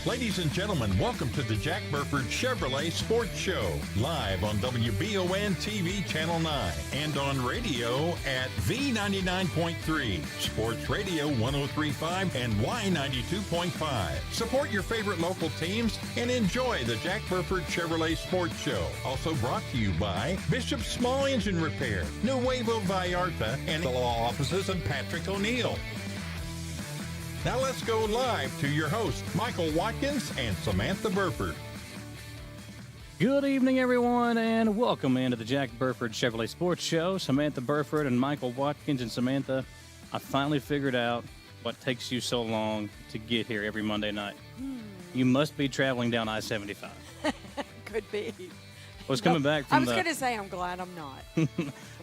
Ladies and gentlemen, welcome to the Jack Burford Chevrolet Sports Show, live on WBON-TV Channel 9 and on radio at V99.3, Sports Radio 103.5 and Y92.5. Support your favorite local teams and enjoy the Jack Burford Chevrolet Sports Show. Also brought to you by Bishop Small Engine Repair, Nuevo Vallarta, and the law offices of Patrick O'Neill. Now let's go live to your hosts, Michael Watkins and Samantha Burford. Good evening, everyone, and welcome into the Jack Burford Chevrolet Sports Show. Samantha Burford and Michael Watkins. And Samantha, I finally figured out what takes you so long to get here every Monday night. You must be traveling down I-75. Could be. I was coming back from I was going to say I'm glad I'm not.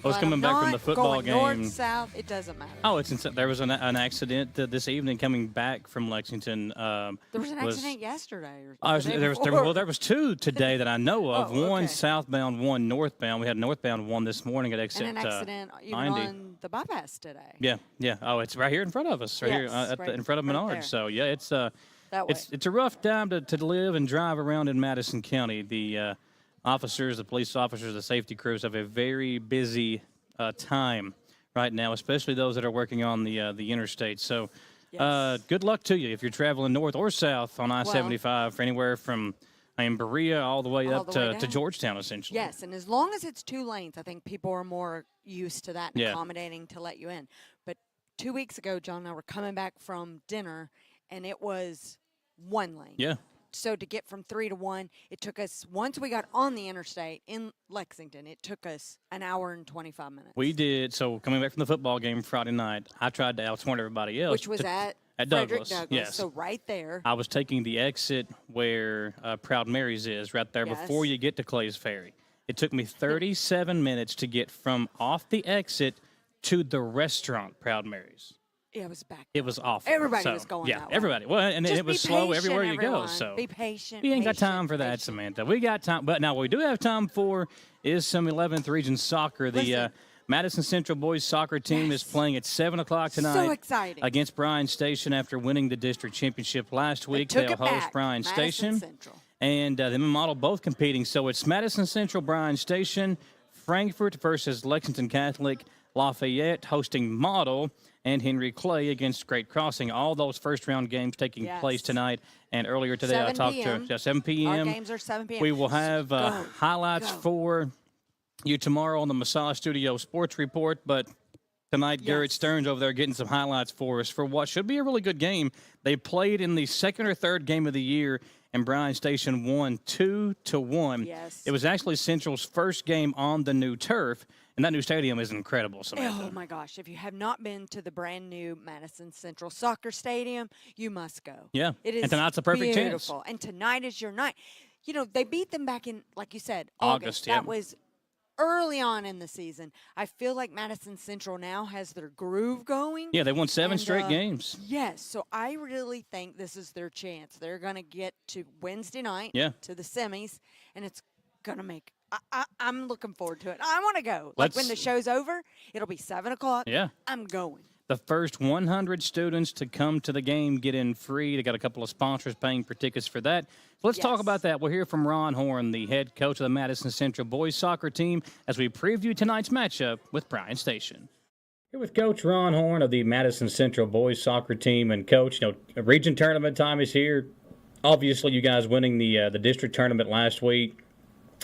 I was coming back from the football going game. North, south, it doesn't matter. Oh, it's there was an accident this evening coming back from Lexington. There was an accident yesterday. There was two today that I know of. Oh, one okay. southbound, one northbound. We had a northbound one this morning at exit and an accident even 90. on the bypass today. Yeah. Oh, it's right here in front of us, here in front of Menards. there. So yeah, it's That way. it's a rough time to live and drive around in Madison County. The officers, the police officers, the safety crews have a very busy time right now, especially those that are working on the interstate. So Yes. good luck to you if you're traveling north or south on I-75 for anywhere from Berea all the way All up the way to down. Georgetown, essentially. Yes, and as long as it's 2 lanes, I think people are more used to that and Yeah. accommodating to let you in. But 2 weeks ago, John and I were coming back from dinner, and it was 1 lane. Yeah. So to get from 3 to 1, it took us, once we got on the interstate in Lexington, it took us an hour and 25 minutes. We did. So coming back from the football game Friday night, I tried to outsmart everybody else. Which was at Douglas. Douglas. Yes. So right there. I was taking the exit where Proud Mary's is, right there before you get to Clay's Ferry. It took me 37 minutes to get from off the exit to the restaurant, Proud Mary's. Yeah, it was back. It was awful. Everybody So, was going yeah, that way. everybody. Well, and Just it was be slow patient, everywhere you everyone. go. So Be patient. we ain't got time patient, for that, patient. Samantha. We got time, but now what we do have time for is some 11th Region soccer. The Listen. Madison Central boys soccer team is playing at 7 o'clock tonight. So exciting. Against Bryan Station after winning the district championship last week. Took They'll it host back. Bryan Madison Station. Central. And them and Model both competing. So it's Madison Central, Bryan Station, Frankfort versus Lexington Catholic, Lafayette hosting Model, and Henry Clay against Great Crossing. All those first-round games taking place tonight. And earlier today, I 7 talked p.m. to 7 p.m. Our games are 7 p.m. We will have highlights for you tomorrow on the Massage Studio Sports Report. But tonight, Garrett Stearns over there getting some highlights for us for what should be a really good game. They played in the second or third game of the year, and Bryan Station won 2-1. Yes. It was actually Central's first game on the new turf, and that new stadium is incredible, Samantha. Oh, my gosh. If you have not been to the brand new Madison Central Soccer Stadium, you must go. Yeah. It is And tonight's a perfect chance. beautiful. And tonight is your night. You know, they beat them back in, like you said, August, That yeah. was early on in the season. I feel like Madison Central now has their groove going. Yeah, they won 7 And, straight games. Yes, so I really think this is their chance. They're going to get to Wednesday night to the semis, and it's going to make I'm looking forward to it. I want to go. Like when the show's over, it'll be 7 o'clock. Yeah. I'm going. The first 100 students to come to the game get in free. They got a couple of sponsors paying for tickets for that. So let's talk about that. We'll hear from Ron Horn, the head coach of the Madison Central boys soccer team, as we preview tonight's matchup with Bryan Station. Here with Coach Ron Horn of the Madison Central boys soccer team. And, Coach, you know, region tournament time is here. Obviously, you guys winning the district tournament last week.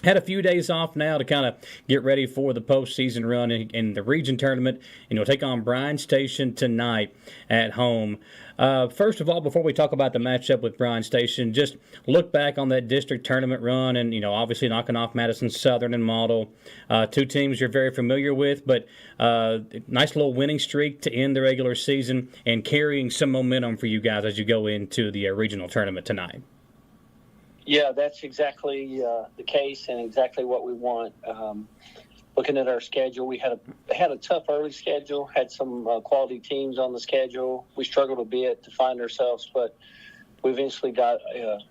Had a few days off now to kind of get ready for the postseason run in the region tournament. And you'll take on Bryan Station tonight at home. First of all, before we talk about the matchup with Bryan Station, just look back on that district tournament run and, you know, obviously knocking off Madison Southern and Model. Two teams you're very familiar with, but nice little winning streak to end the regular season and carrying some momentum for you guys as you go into the regional tournament tonight. Yeah, that's exactly the case and exactly what we want. Looking at our schedule, we had a tough early schedule, had some quality teams on the schedule. We struggled a bit to find ourselves, but we eventually got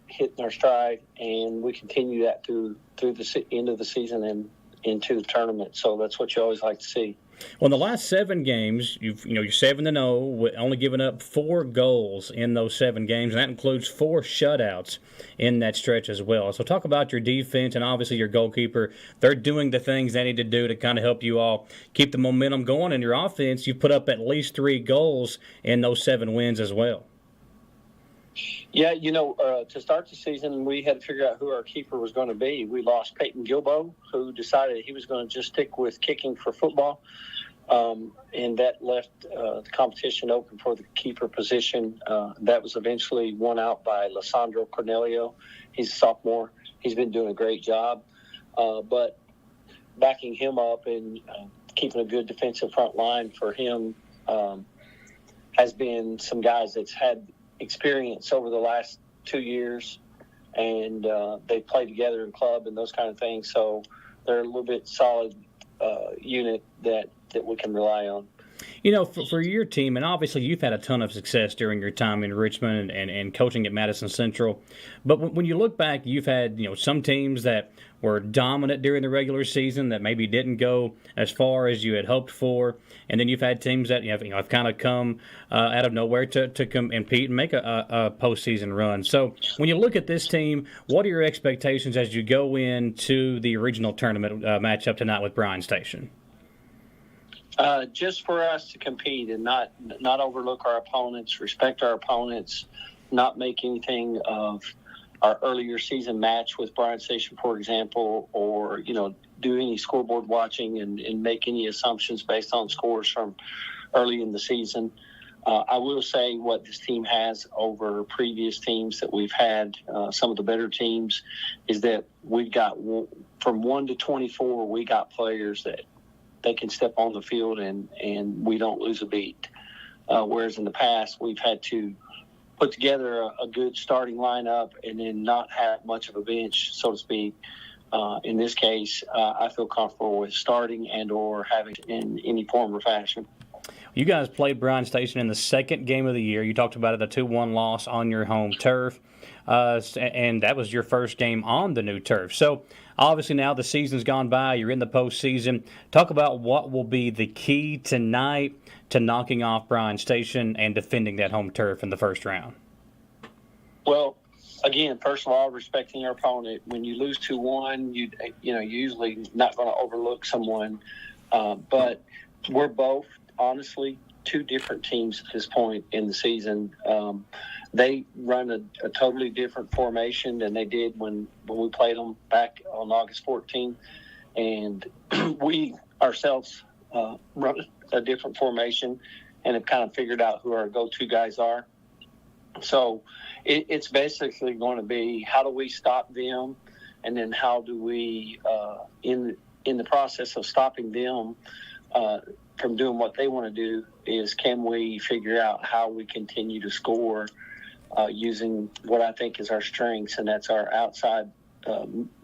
hit in our stride, and we continue that through the end of the season and into the tournament. So that's what you always like to see. Well, in the last 7 games, you're 7-0, only giving up 4 goals in those 7 games, and that includes 4 shutouts in that stretch as well. So talk about your defense and obviously your goalkeeper. They're doing the things they need to do to kind of help you all keep the momentum going. And your offense, you've put up at least 3 goals in those 7 wins as well. Yeah, to start the season, we had to figure out who our keeper was going to be. We lost Peyton Gilbo, who decided he was going to just stick with kicking for football, and that left the competition open for the keeper position. That was eventually won out by Lissandro Cornelio. He's a sophomore. He's been doing a great job, but backing him up and keeping a good defensive front line for him has been some guys that's had experience over the last 2 years, and they play together in club and those kind of things, so they're a little bit solid unit that we can rely on. For your team, and obviously you've had a ton of success during your time in Richmond and coaching at Madison Central, but when you look back, you've had some teams that were dominant during the regular season that maybe didn't go as far as you had hoped for, and then you've had teams that have kind of come out of nowhere to compete and make a postseason run. So when you look at this team, what are your expectations as you go into the regional tournament matchup tonight with Bryan Station? Just for us to compete and not overlook our opponents, respect our opponents, not make anything of our earlier season match with Bryan Station, for example, or, do any scoreboard watching and make any assumptions based on scores from early in the season. I will say what this team has over previous teams that we've had, some of the better teams, is that we've got from 1 to 24, we got players that they can step on the field and we don't lose a beat. Whereas in the past, we've had to put together a good starting lineup and then not have much of a bench, so to speak. In this case, I feel comfortable with starting and or having in any form or fashion. You guys played Bryan Station in the 2nd game of the year. You talked about it, a 2-1 loss on your home turf, and that was your first game on the new turf. So obviously now the season's gone by. You're in the postseason. Talk about what will be the key tonight to knocking off Bryan Station and defending that home turf in the first round. Well, again, first of all, respecting your opponent. When you lose 2-1, you're usually not going to overlook someone, but we're both, honestly, 2 different teams at this point in the season. They run a totally different formation than they did when we played them back on August 14th. And we ourselves run a different formation and have kind of figured out who our go-to guys are. So it's basically going to be how do we stop them, and then how do we, in the process of stopping them from doing what they want to do, is can we figure out how we continue to score using what I think is our strengths, and that's our outside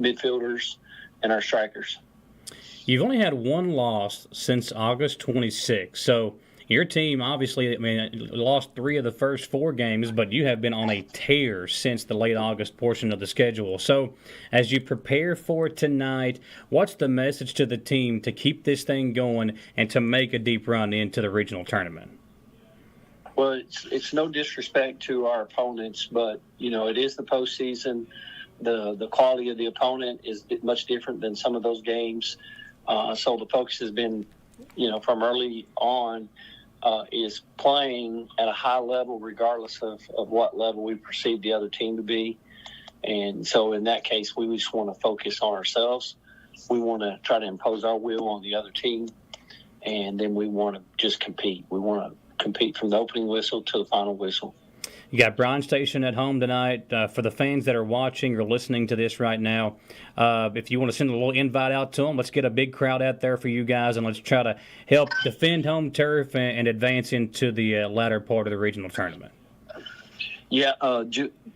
midfielders and our strikers. You've only had 1 loss since August 26th, so your team obviously, lost 3 of the first 4 games, but you have been on a tear since the late August portion of the schedule. So as you prepare for tonight, what's the message to the team to keep this thing going and to make a deep run into the regional tournament? Well, it's no disrespect to our opponents, but, it is the postseason. The quality of the opponent is much different than some of those games. So the focus has been, from early on, is playing at a high level regardless of what level we perceive the other team to be. And so in that case, we just want to focus on ourselves. We want to try to impose our will on the other team, and then we want to just compete. We want to compete from the opening whistle to the final whistle. You got Bryan Station at home tonight. For the fans that are watching or listening to this right now, if you want to send a little invite out to them, let's get a big crowd out there for you guys, and let's try to help defend home turf and advance into the latter part of the regional tournament. Yeah,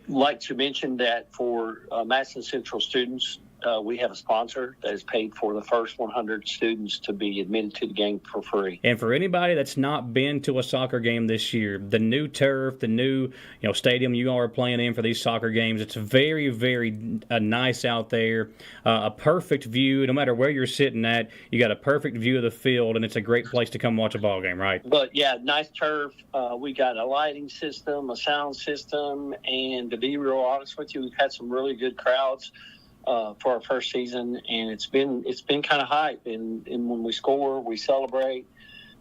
like to mention that for Madison Central students, we have a sponsor that has paid for the first 100 students to be admitted to the game for free. And for anybody that's not been to a soccer game this year, the new turf, the new stadium you all are playing in for these soccer games, it's very, very nice out there. A perfect view. No matter where you're sitting at, you got a perfect view of the field, and it's a great place to come watch a ball game, right? But, yeah, nice turf. We got a lighting system, a sound system, and to be real honest with you, we've had some really good crowds for our first season, and it's been kind of hype. And when we score, we celebrate,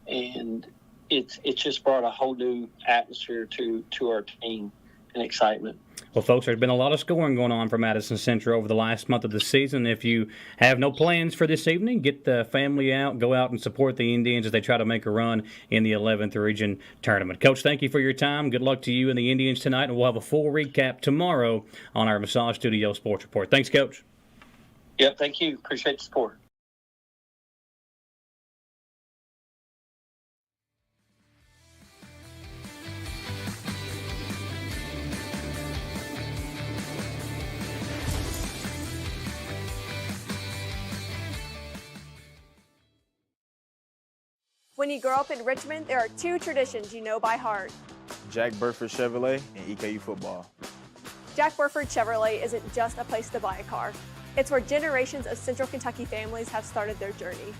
and it's just brought a whole new atmosphere to our team and excitement. Well, folks, there's been a lot of scoring going on for Madison Central over the last month of the season. If you have no plans for this evening, get the family out, go out and support the Indians as they try to make a run in the 11th Region Tournament. Coach, thank you for your time. Good luck to you and the Indians tonight, and we'll have a full recap tomorrow on our Massage Studio Sports Report. Thanks, Coach. Yep, thank you. Appreciate the support. When you grow up in Richmond, there are two traditions you know by heart. Jack Burford Chevrolet and EKU football. Jack Burford Chevrolet isn't just a place to buy a car. It's where generations of Central Kentucky families have started their journey.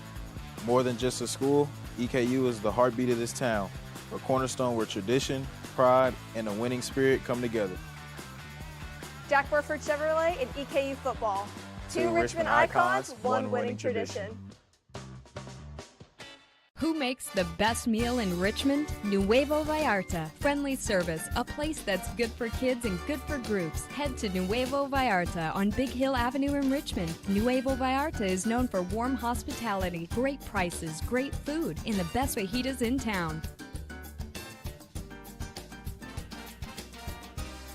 More than just a school, EKU is the heartbeat of this town, a cornerstone where tradition, pride, and a winning spirit come together. Jack Burford Chevrolet and EKU football. Two Richmond icons, one winning tradition. Who makes the best meal in Richmond? Nuevo Vallarta. Friendly service, a place that's good for kids and good for groups. Head to Nuevo Vallarta on Big Hill Avenue in Richmond. Nuevo Vallarta is known for warm hospitality, great prices, great food, and the best fajitas in town.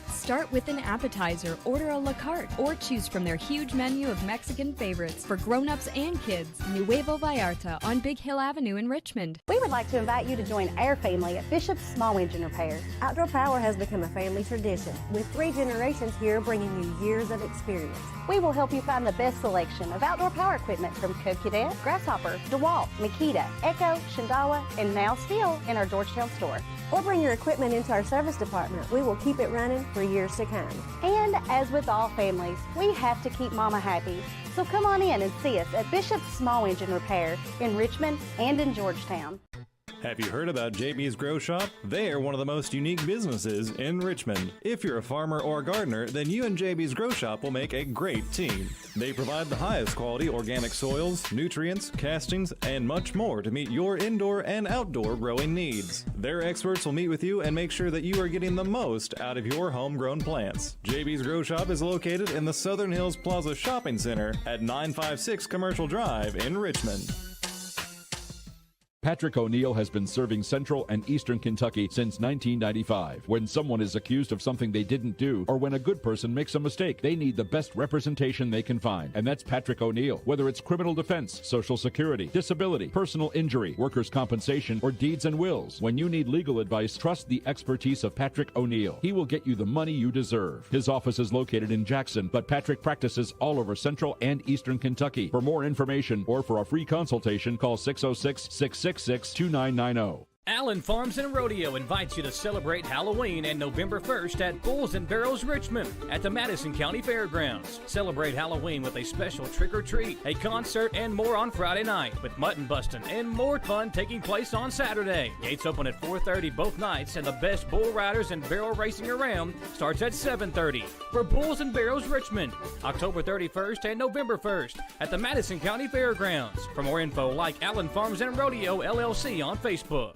Start with an appetizer, order a la carte, or choose from their huge menu of Mexican favorites for grown-ups and kids. Nuevo Vallarta on Big Hill Avenue in Richmond. We would like to invite you to join our family at Bishop's Small Engine Repair. Outdoor Power has become a family tradition, with 3 generations here bringing you years of experience. We will help you find the best selection of outdoor power equipment from Cadet, Grasshopper, DeWalt, Makita, Echo, Shindawa, and now Steel in our Georgetown store. Or bring your equipment into our service department. We will keep it running for years to come. And as with all families, we have to keep Mama happy. So come on in and see us at Bishop's Small Engine Repair in Richmond and in Georgetown. Have you heard about JB's Grow Shop? They are one of the most unique businesses in Richmond. If you're a farmer or gardener, then you and JB's Grow Shop will make a great team. They provide the highest quality organic soils, nutrients, castings, and much more to meet your indoor and outdoor growing needs. Their experts will meet with you and make sure that you are getting the most out of your homegrown plants. JB's Grow Shop is located in the Southern Hills Plaza Shopping Center at 956 Commercial Drive in Richmond. Patrick O'Neill has been serving Central and Eastern Kentucky since 1995. When someone is accused of something they didn't do, or when a good person makes a mistake, they need the best representation they can find. And that's Patrick O'Neill. Whether it's criminal defense, Social Security, disability, personal injury, workers' compensation, or deeds and wills. When you need legal advice, trust the expertise of Patrick O'Neill. He will get you the money you deserve. His office is located in Jackson, but Patrick practices all over Central and Eastern Kentucky. For more information or for a free consultation, call 606-666-2990. Allen Farms and Rodeo invites you to celebrate Halloween and November 1st at Bulls and Barrels Richmond at the Madison County Fairgrounds. Celebrate Halloween with a special trick-or-treat, a concert, and more on Friday night, with mutton busting and more fun taking place on Saturday. Gates open at 4:30 both nights, and the best bull riders and barrel racing around starts at 7:30 for Bulls and Barrels Richmond, October 31st and November 1st at the Madison County Fairgrounds. For more info, like Allen Farms and Rodeo LLC on Facebook.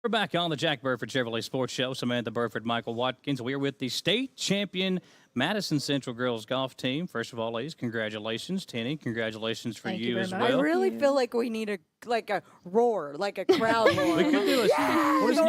We're back on the Jack Burford Chevrolet Sports Show. Samantha Burford, Michael Watkins. We are with the state champion Madison Central girls golf team. First of all, ladies, congratulations. Tenny, congratulations for you as well. I really feel like we need a roar, like a crowd roar. We could do you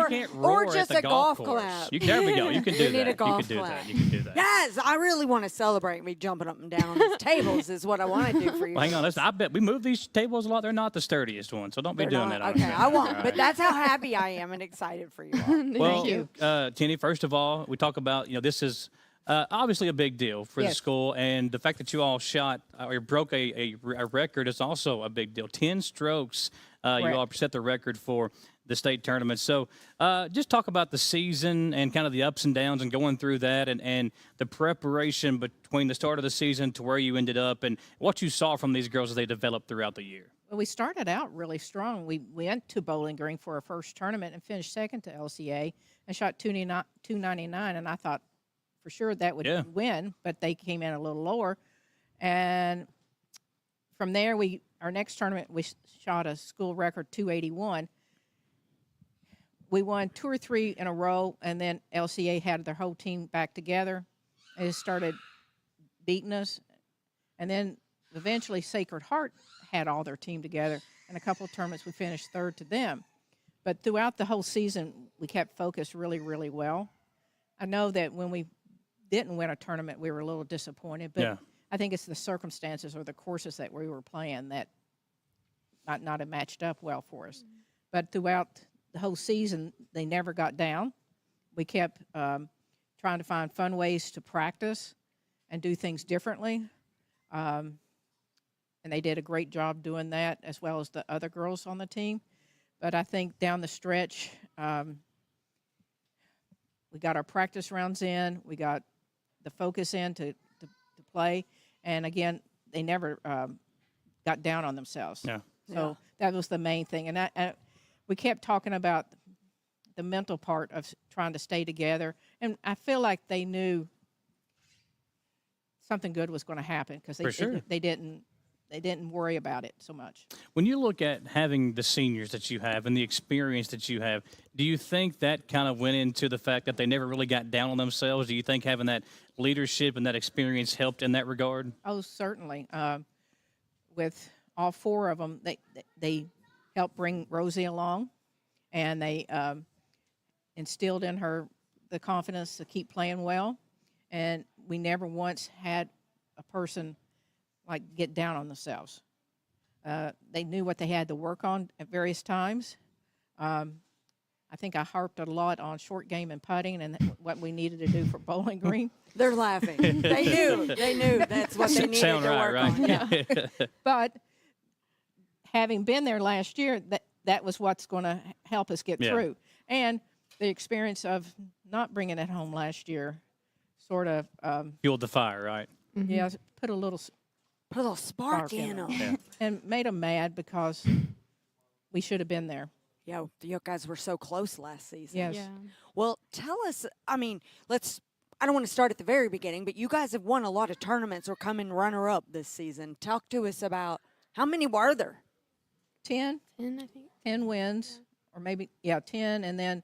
can't roar or just at the a golf course. clap. There we go. You can do that. Need a golf you clap. You can do that. Yes, I really want to celebrate me jumping up and down on these tables is what I want to do for you. Well, hang on, listen, I bet we move these tables a lot. They're not the sturdiest ones, so don't be doing that. Okay, I won't. But that's how happy I am and excited for you all. Well, Tenny, first of all, we talk about, this is Obviously a big deal for the Yes. school, and the fact that you all shot or broke a record is also a big deal. 10 strokes you all set the record for the state tournament. So just talk about the season and kind of the ups and downs and going through that and the preparation between the start of the season to where you ended up and what you saw from these girls as they developed throughout the year. Well, we started out really strong. We went to Bowling Green for our first tournament and finished second to LCA and shot 299, and I thought for sure that would win, but they came in a little lower. And from there, our next tournament, we shot a school record 281. We won 2 or 3 in a row, and then LCA had their whole team back together and it started beating us. And then eventually Sacred Heart had all their team together. In a couple of tournaments, we finished third to them. But throughout the whole season, we kept focused really, really well. I know that when we didn't win a tournament, we were a little disappointed. But I think it's the circumstances or the courses that we were playing that might not have matched up well for us. But throughout the whole season, they never got down. We kept trying to find fun ways to practice and do things differently. And they did a great job doing that, as well as the other girls on the team. But I think down the stretch, we got our practice rounds in, we got the focus in to play, and again, they never got down on themselves. So that was the main thing. And we kept talking about the mental part of trying to stay together, and I feel like they knew something good was going to happen because they didn't worry about it so much. When you look at having the seniors that you have and the experience that you have, do you think that kind of went into the fact that they never really got down on themselves? Do you think having that leadership and that experience helped in that regard? Oh, certainly. With all 4 of them, they helped bring Rosie along, and they instilled in her the confidence to keep playing well. And we never once had a person get down on themselves. They knew what they had to work on at various times. I think I harped a lot on short game and putting and what we needed to do for Bowling Green. They're laughing. They knew that's what they needed to work on. Yeah. But having been there last year, that was what's going to help us get through. And the experience of not bringing it home last year sort of fueled the fire, right? Mm-hmm. Yeah, put a little spark in them. And made them mad because we should have been there. Yeah, you guys were so close last season. Yes. Yeah. Well, tell us, I don't want to start at the very beginning, but you guys have won a lot of tournaments or come in runner-up this season. Talk to us about how many were there? 10. 10, I think. 10 wins, or maybe, 10, and then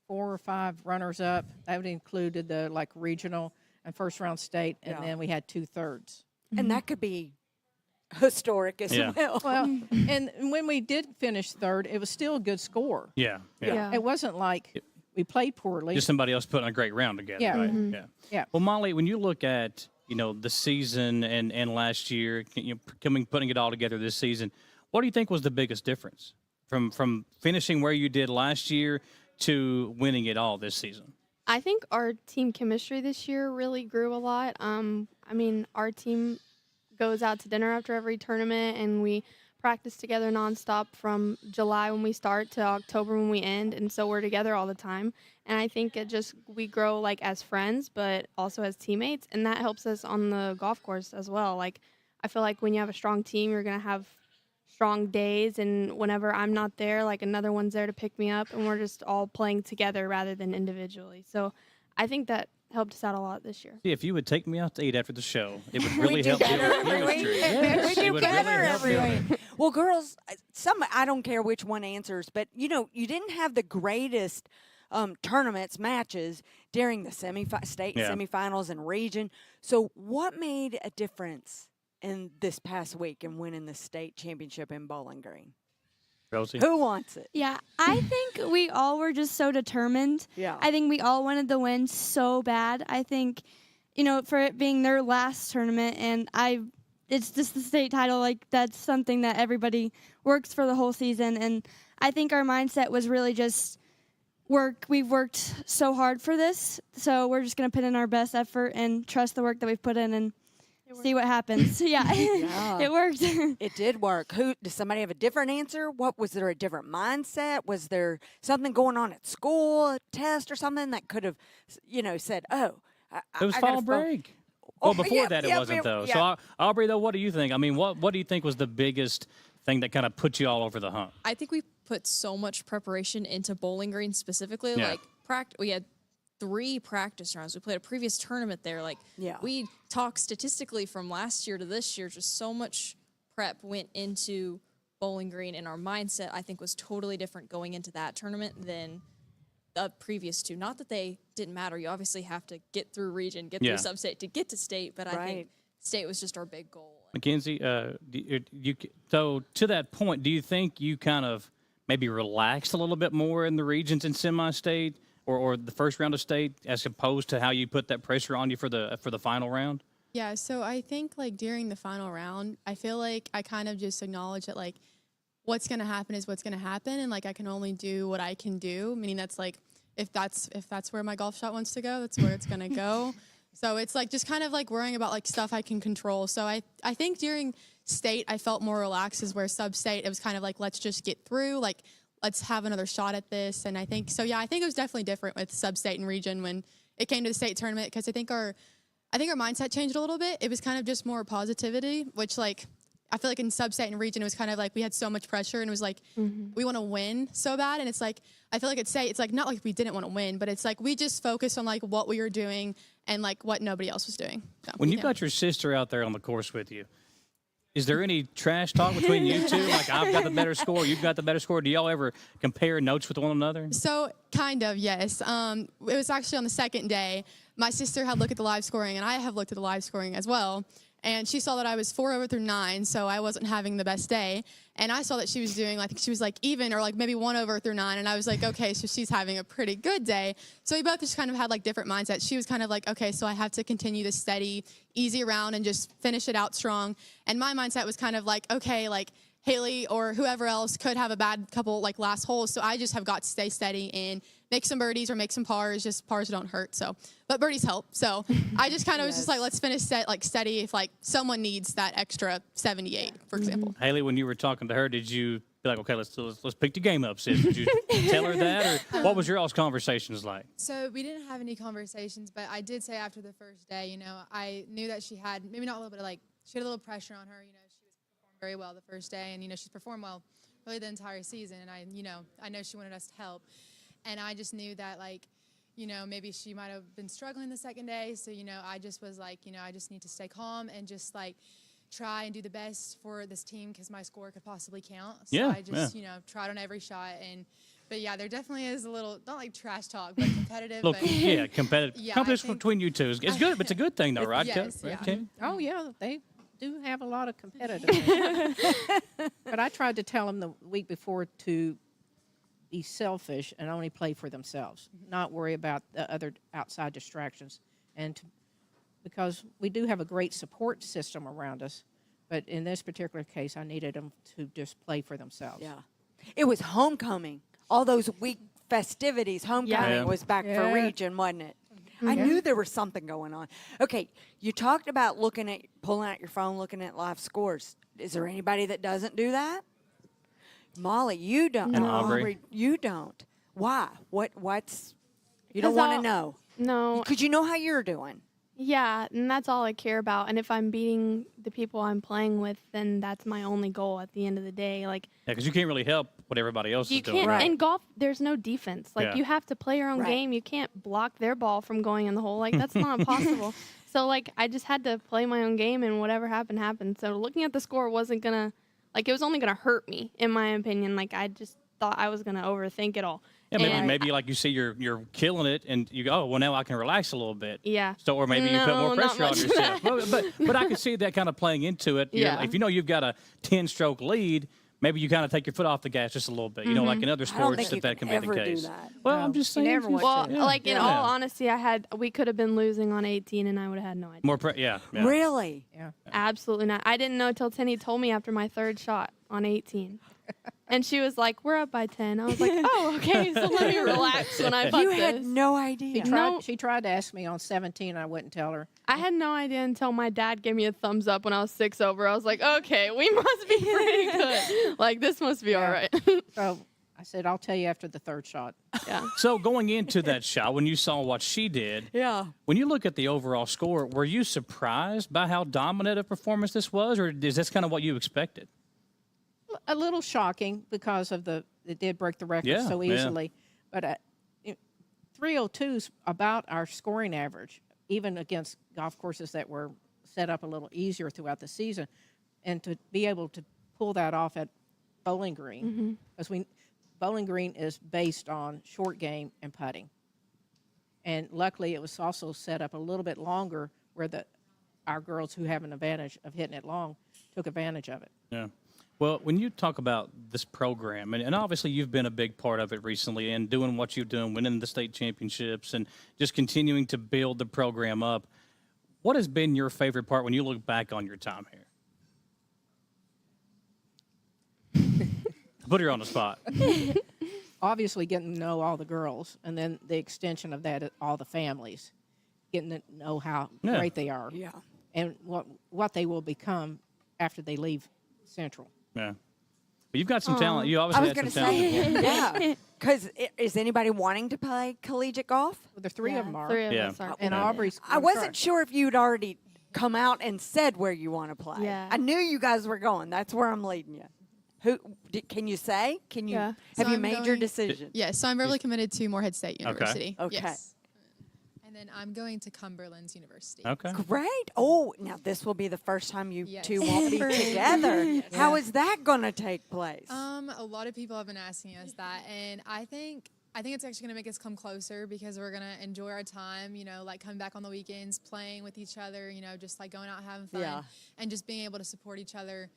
4 or 5 runners-up. That would included the, regional and first-round state, and then we had 2/3. And that could be historic as well. Well, and when we did finish third, it was still a good score. Yeah. It wasn't like we played poorly. Just somebody else putting a great round together. Yeah. Right? Mm-hmm. Yeah. Well, Molly, when you look at the season and last year, putting it all together this season, what do you think was the biggest difference from finishing where you did last year to winning it all this season? I think our team chemistry this year really grew a lot. Our team goes out to dinner after every tournament, and we practice together nonstop from July when we start to October when we end, and so we're together all the time. And I think we grow as friends, but also as teammates, and that helps us on the golf course as well. I feel like when you have a strong team, you're gonna have strong days, and whenever I'm not there, another one's there to pick me up, and we're just all playing together rather than individually. So I think that helped us out a lot. This year. See, if you would take me out to eat after the show, it would really help your chemistry. Yes, we do better every week. Well, girls, I don't care which one answers, but you didn't have the greatest matches during the state semifinals and region. So what made a difference in this past week in winning the state championship in Bowling Green? Rosie? Who wants it? Yeah, I think we all were just so determined. Yeah. I think we all wanted the win so bad. I think, for it being their last tournament, and it's just the state title, that's something that everybody works for the whole season. And I think our mindset was really just we've worked so hard for this, so we're just going to put in our best effort and trust the work that we've put in and see what happens. Yeah. It worked. It did work. Does somebody have a different answer? Was there a different mindset? Was there something going on at school, a test or something that could have, said, it was fall break. Well, before that it wasn't, though. Yeah. So, Aubrey, though, what do you think? I mean, what do you think was the biggest thing that kind of put you all over the hump? I think we put so much preparation into Bowling Green specifically. Yeah. We had 3 practice rounds. We played a previous tournament there. We talked statistically from last year to this year, just so much prep went into Bowling Green, and our mindset, I think, was totally different going into that tournament than the previous 2. Not that they didn't matter. You obviously have to get through region, get through sub-state to get to state, but I think state was just our big goal. Mackenzie, so to that point, do you think you kind of maybe relaxed a little bit more in the regions in semi-state or the first round of state as opposed to how you put that pressure on you for the final round? Yeah, so I think during the final round, I feel like I kind of just acknowledge that what's going to happen is what's going to happen, and I can only do what I can do, meaning that's if that's where my golf shot wants to go, that's where it's going to go. So it's just kind of worrying about stuff I can control. So I think during state I felt more relaxed, as where sub-state it was kind of let's just get through, let's have another shot at this. And I think so. Yeah, I think it was definitely different with sub-state and region when it came to the state tournament, because I think our mindset changed a little bit. It was kind of just more positivity, which I feel in sub-state and region it was kind of we had so much pressure, and it was we want to win so bad, and it's I feel at state it's not we didn't want to win, but it's we just focused on what we were doing and what nobody else was doing. So, when you've got your sister out there on the course with you, is there any trash talk between you two? I've got the better score, you've got the better score. Do y'all ever compare notes with one another? So, kind of, yes. It was actually on the second day. My sister had looked at the live scoring, and I have looked at the live scoring as well. And she saw that I was 4 over through 9, so I wasn't having the best day. And I saw that she was doing, I think she was even, or maybe 1 over through 9. And I was okay, so she's having a pretty good day. So we both just kind of had different mindsets. She was kind of okay, so I have to continue this steady, easy round and just finish it out strong. And my mindset was kind of okay, Haley or whoever else could have a bad couple last holes, so I just have got to stay steady and make some birdies or make some pars. Just pars don't hurt, but birdies help. So I just kind of was just let's finish steady if someone needs that extra 78, for example. Haley, when you were talking to her, did you be okay, let's pick the game up, sis? Did you tell her that, or what was your all's conversations like? So we didn't have any conversations, but I did say after the first day, I knew that she had maybe not a little bit she had a little pressure on her. She was performed very well the first day, and she's performed well really the entire season, and I know she wanted us to help. And I just knew that, maybe she might have been struggling the second day. So, I just was I just need to stay calm and just, try and do the best for this team because my score could possibly count. So I just, tried on every shot. But, yeah, there definitely is a little, not trash talk, but competitive. Competitive. Yeah, competition between you two is good, but it's a good thing, though, right? Yes, yeah. Okay. Oh, yeah, they do have a lot of competitiveness. But I tried to tell them the week before to be selfish and only play for themselves, not worry about the other outside distractions. Because we do have a great support system around us, but in this particular case, I needed them to just play for themselves. Yeah. It was homecoming. All those week festivities, homecoming was back for region, wasn't it? I knew there was something going on. Okay, you talked about pulling out your phone, looking at live scores. Is there anybody that doesn't do that? Molly, you don't. And Aubrey, you don't. Why? What's? You don't want to know. No. Because you know how you're doing. Yeah, and that's all I care about. And if I'm beating the people I'm playing with, then that's my only goal at the end of the day. Because you can't really help what everybody else is doing. You can't. Right. In golf, there's no defense. You have to play your own game. You can't block their ball from going in the hole. That's not possible. So, I just had to play my own game, and whatever happened, happened. So looking at the score wasn't going to, it was only going to hurt me, in my opinion. I just thought I was going to overthink it all. Yeah, maybe you see you're killing it, and you go, oh, well, now I can relax a little bit. Yeah. So, or maybe you put more pressure on yourself. But I can see that kind of playing into it. Yeah. If you've got a 10-stroke lead, maybe you kind of take your foot off the gas just a little bit. Like in other sports, that can be the case. Do that. Well, I'm just saying. In all honesty, we could have been losing on 18, and I would have had no idea. More Really? Yeah. Absolutely not. I didn't know until Tenny told me after my third shot on 18. And she was like, "We're up by 10." I was like, "Oh, okay." So let me relax when I put You this. had no idea. She tried to ask me on 17. I wouldn't tell her. I had no idea until my dad gave me a thumbs up when I was 6 over. I was like, "Okay, we must be pretty good. Like this must be all right." So I said, "I'll tell you after the third shot." Yeah. So going into that shot, when you saw what she did, when you look at the overall score, were you surprised by how dominant a performance this was, or is this kind of what you expected? A little shocking because of it did break the record so easily. But 302's about our scoring average, even against golf courses that were set up a little easier throughout the season. And to be able to pull that off at Bowling Green, because Bowling Green is based on short game and putting. And luckily it was also set up a little bit longer where our girls who have an advantage of hitting it long took advantage of it. Yeah. Well, when you talk about this program, and obviously you've been a big part of it recently and doing what you're doing, winning the state championships and just continuing to build the program up, what has been your favorite part when you look back on your time here? Put her on the spot. Obviously getting to know all the girls, and then the extension of that, all the families, getting to know how great they are, and what they will become after they leave Central. Yeah. But you've got some talent. You obviously had some talent. Yeah. Because is anybody wanting to play collegiate golf? Well, the three of them are. 3 of us are. And Aubrey's. I wasn't sure if you'd already come out and said where you want to play. Yeah. I knew you guys were going. That's where I'm leading you. Can you say? Can you have you made your decision? Yes. So I'm verbally committed to Morehead State University. Okay. Yes. And then I'm going to Cumberland's University. Okay. Great. Oh, now this will be the first time you two won't be together. How is that going to take place? A lot of people have been asking us that, and I think it's actually going to make us come closer because we're going to enjoy our time, like coming back on the weekends, playing with each other, just like going out having fun and just being able to support each other,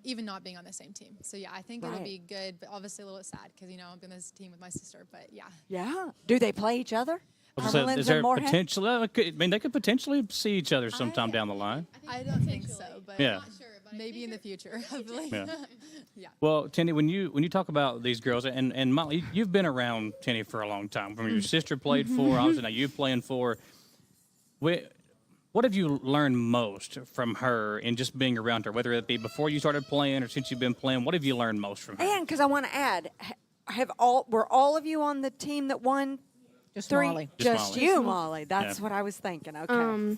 even not being on the same team. So, I think it'll be good, but obviously a little bit sad because, I'm on this team with my sister, but yeah. Yeah. Do they play each other? Is there potential? They could potentially see each other sometime down the line. I don't think so, but I'm not sure. But maybe in the future, hopefully. Yeah. Well, Tenny, when you talk about these girls, and Molly, you've been around Tenny for a long time. From your sister played for, obviously now you playing for. What have you learned most from her in just being around her, whether it be before you started playing or since you've been playing? What have you learned most from her? And because I want to add, were all of you on the team that won? Just 3? Molly. Just you, Molly. That's what I was thinking. Okay.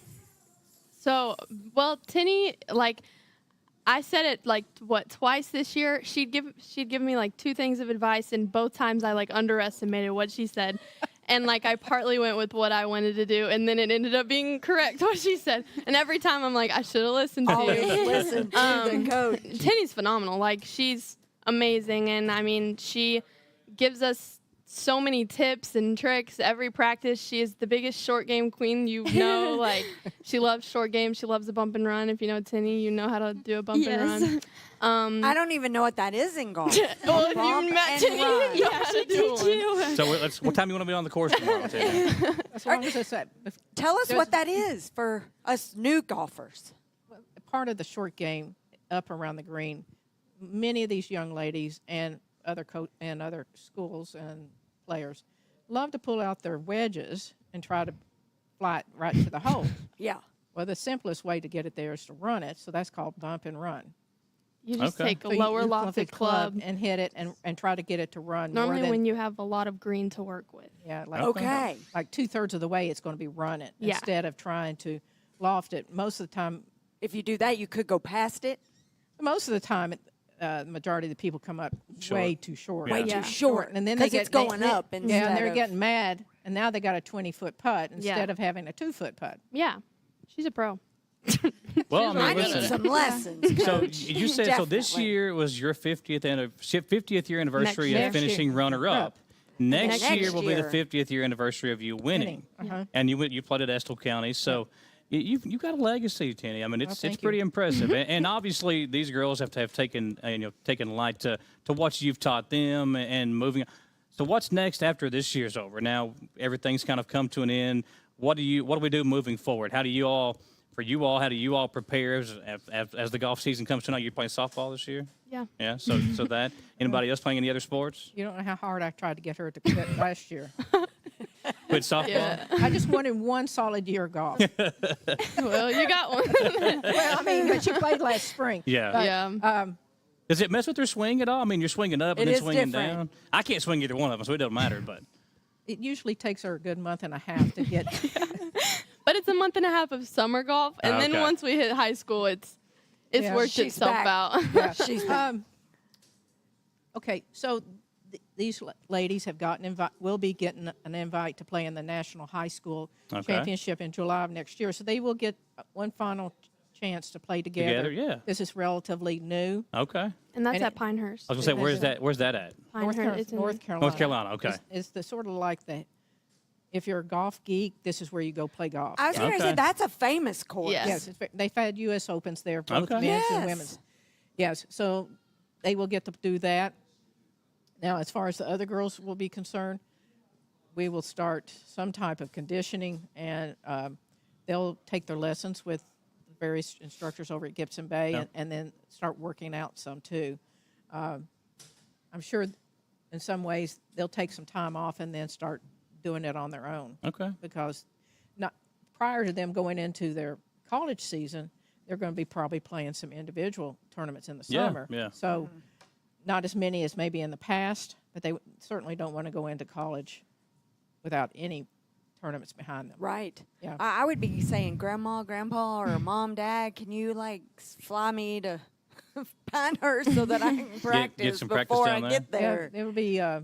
Tenny, I said it twice this year. She'd give me 2 things of advice, and both times I underestimated what she said. And I partly went with what I wanted to do, and then it ended up being correct what she said. And every time I'm like, I should have listened to you. Listen to the coach. Tenny's phenomenal. She's amazing, and I mean, she gives us so many tips and tricks every practice. She is the biggest short game queen, she loves short games. She loves a bump and run. If you know Tenny, you know how to do a bump and run. I don't even know what that is in golf. Well, if you met Tenny, you have to teach you. So what time you want to be on the course tomorrow, Tenny? Tell us what that is for us new golfers. Part of the short game up around the green, many of these young ladies and other schools and players love to pull out their wedges and try to fly it right to the hole. Yeah. Well, the simplest way to get it there is to run it, so that's called bump and run. You just take a lower lofted club and hit it and try to get it to run. Normally when you have a lot of green to work with. Yeah. Like 2/3 of the way it's going to be running instead of trying to loft it. Most of the time. If you do that, you could go past it. Most of the time, the majority of the people come up way too short. Way too short. And then it's going up. And they're getting mad, and now they got a 20-foot putt instead of having a 2-foot putt. Yeah. She's a pro. Well, I need some lessons. So you said this year was your 50th year anniversary of finishing runner-up. Next year will be the 50th year anniversary of you winning. And you played at Estill County, so you've got a legacy, Tenny. I mean, it's pretty impressive. And obviously, these girls have to have taken light to what you've taught them and moving. So what's next after this year's over? Now everything's kind of come to an end. What do we do moving forward? How do you all for you all, how do you all prepare as the golf season comes to now? You're playing softball this year? Yeah. Yeah, so that. Anybody else playing any other sports? You don't know how hard I tried to get her to quit last year. Quit softball? Yeah. I just wanted one solid year of golf. Well, you got one. Well, I mean, but she played last spring. Yeah. But, Yeah. Does it mess with your swing at all? I mean, you're swinging up and It then is swinging different. down. I can't swing either one of them, so it doesn't matter. But it usually takes her a good month and a half to get. But it's a month and a half of summer golf, and then Okay. once we hit high school, it's Yeah. worked She's itself back. out. Yeah. She's back. Okay, so these ladies have will be getting an invite to play in the National High School Okay. Championship in July of next year. So they will get one final chance to play together. Together, yeah. This is relatively new. okay. And that's And at Pinehurst. I was gonna say, where's that at? Pinehurst. It's in North Carolina. North Carolina. Okay. It's the sort of like if you're a golf geek, this is where you go play golf. I was going to Okay. say that's a famous course. Yes. Yes, they've had U.S. Opens there, both Okay. men's and Yes. women's. Yes, so they will get to do that. Now, as far as the other girls will be concerned, we will start some type of conditioning, and they'll take their lessons with various instructors over at Gibson Bay, Yeah. and then start working out some too. I'm sure in some ways they'll take some time off and then start doing it on their own. Okay. Because not prior to them going into their college season, they're going to be probably playing some individual tournaments in the Yeah, summer. yeah. So not as many as maybe in the past, but they certainly don't want to go into college without any tournaments behind them. Right. Yeah. I would be saying, Grandma, Grandpa, or Mom, Dad, can you fly me to Pinehurst so that I can practice some before practice I down there? get there? Yeah, it will be, I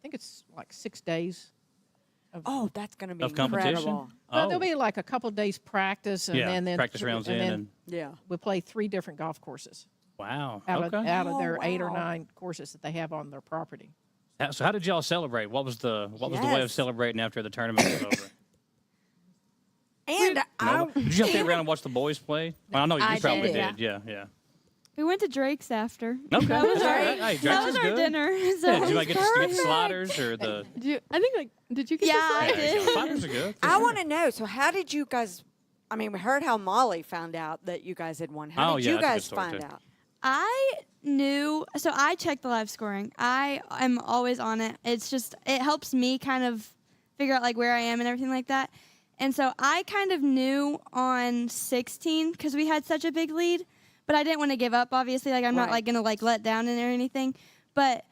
think it's like 6 days. Oh, that's going to be Of competition? incredible. Well, Oh. there'll be like a couple days practice, and Yeah, then practice rounds in and- Yeah. we'll play 3 different golf courses Wow. out Okay. of their Oh, 8 or wow. 9 courses that they have on their property. So how did y'all celebrate? What was the way of Yes. celebrating after the tournament was over? And Did you stay around and watch the boys play? Well, I know you I probably did, did. Yeah, yeah. We went to Drake's after. Okay. That was That's all our, right. Hey, Drake's that is was our good. dinner. So Yeah, did you it get was the perfect. sliders or the? Did you get Yeah, the I sliders? did. Sliders are good. I want to know, so how did you guys, I mean, we heard how Molly found out that you guys had won. How Oh, did yeah, you that's a good guys story, find too. out? I knew, so I check the live scoring. I am always on it. It's just, it helps me kind of figure out like where I am and everything like that. And so I kind of knew on 16 because we had such a big lead, but I didn't want to give up. Obviously, like I'm not Right. like gonna like let down in or anything. But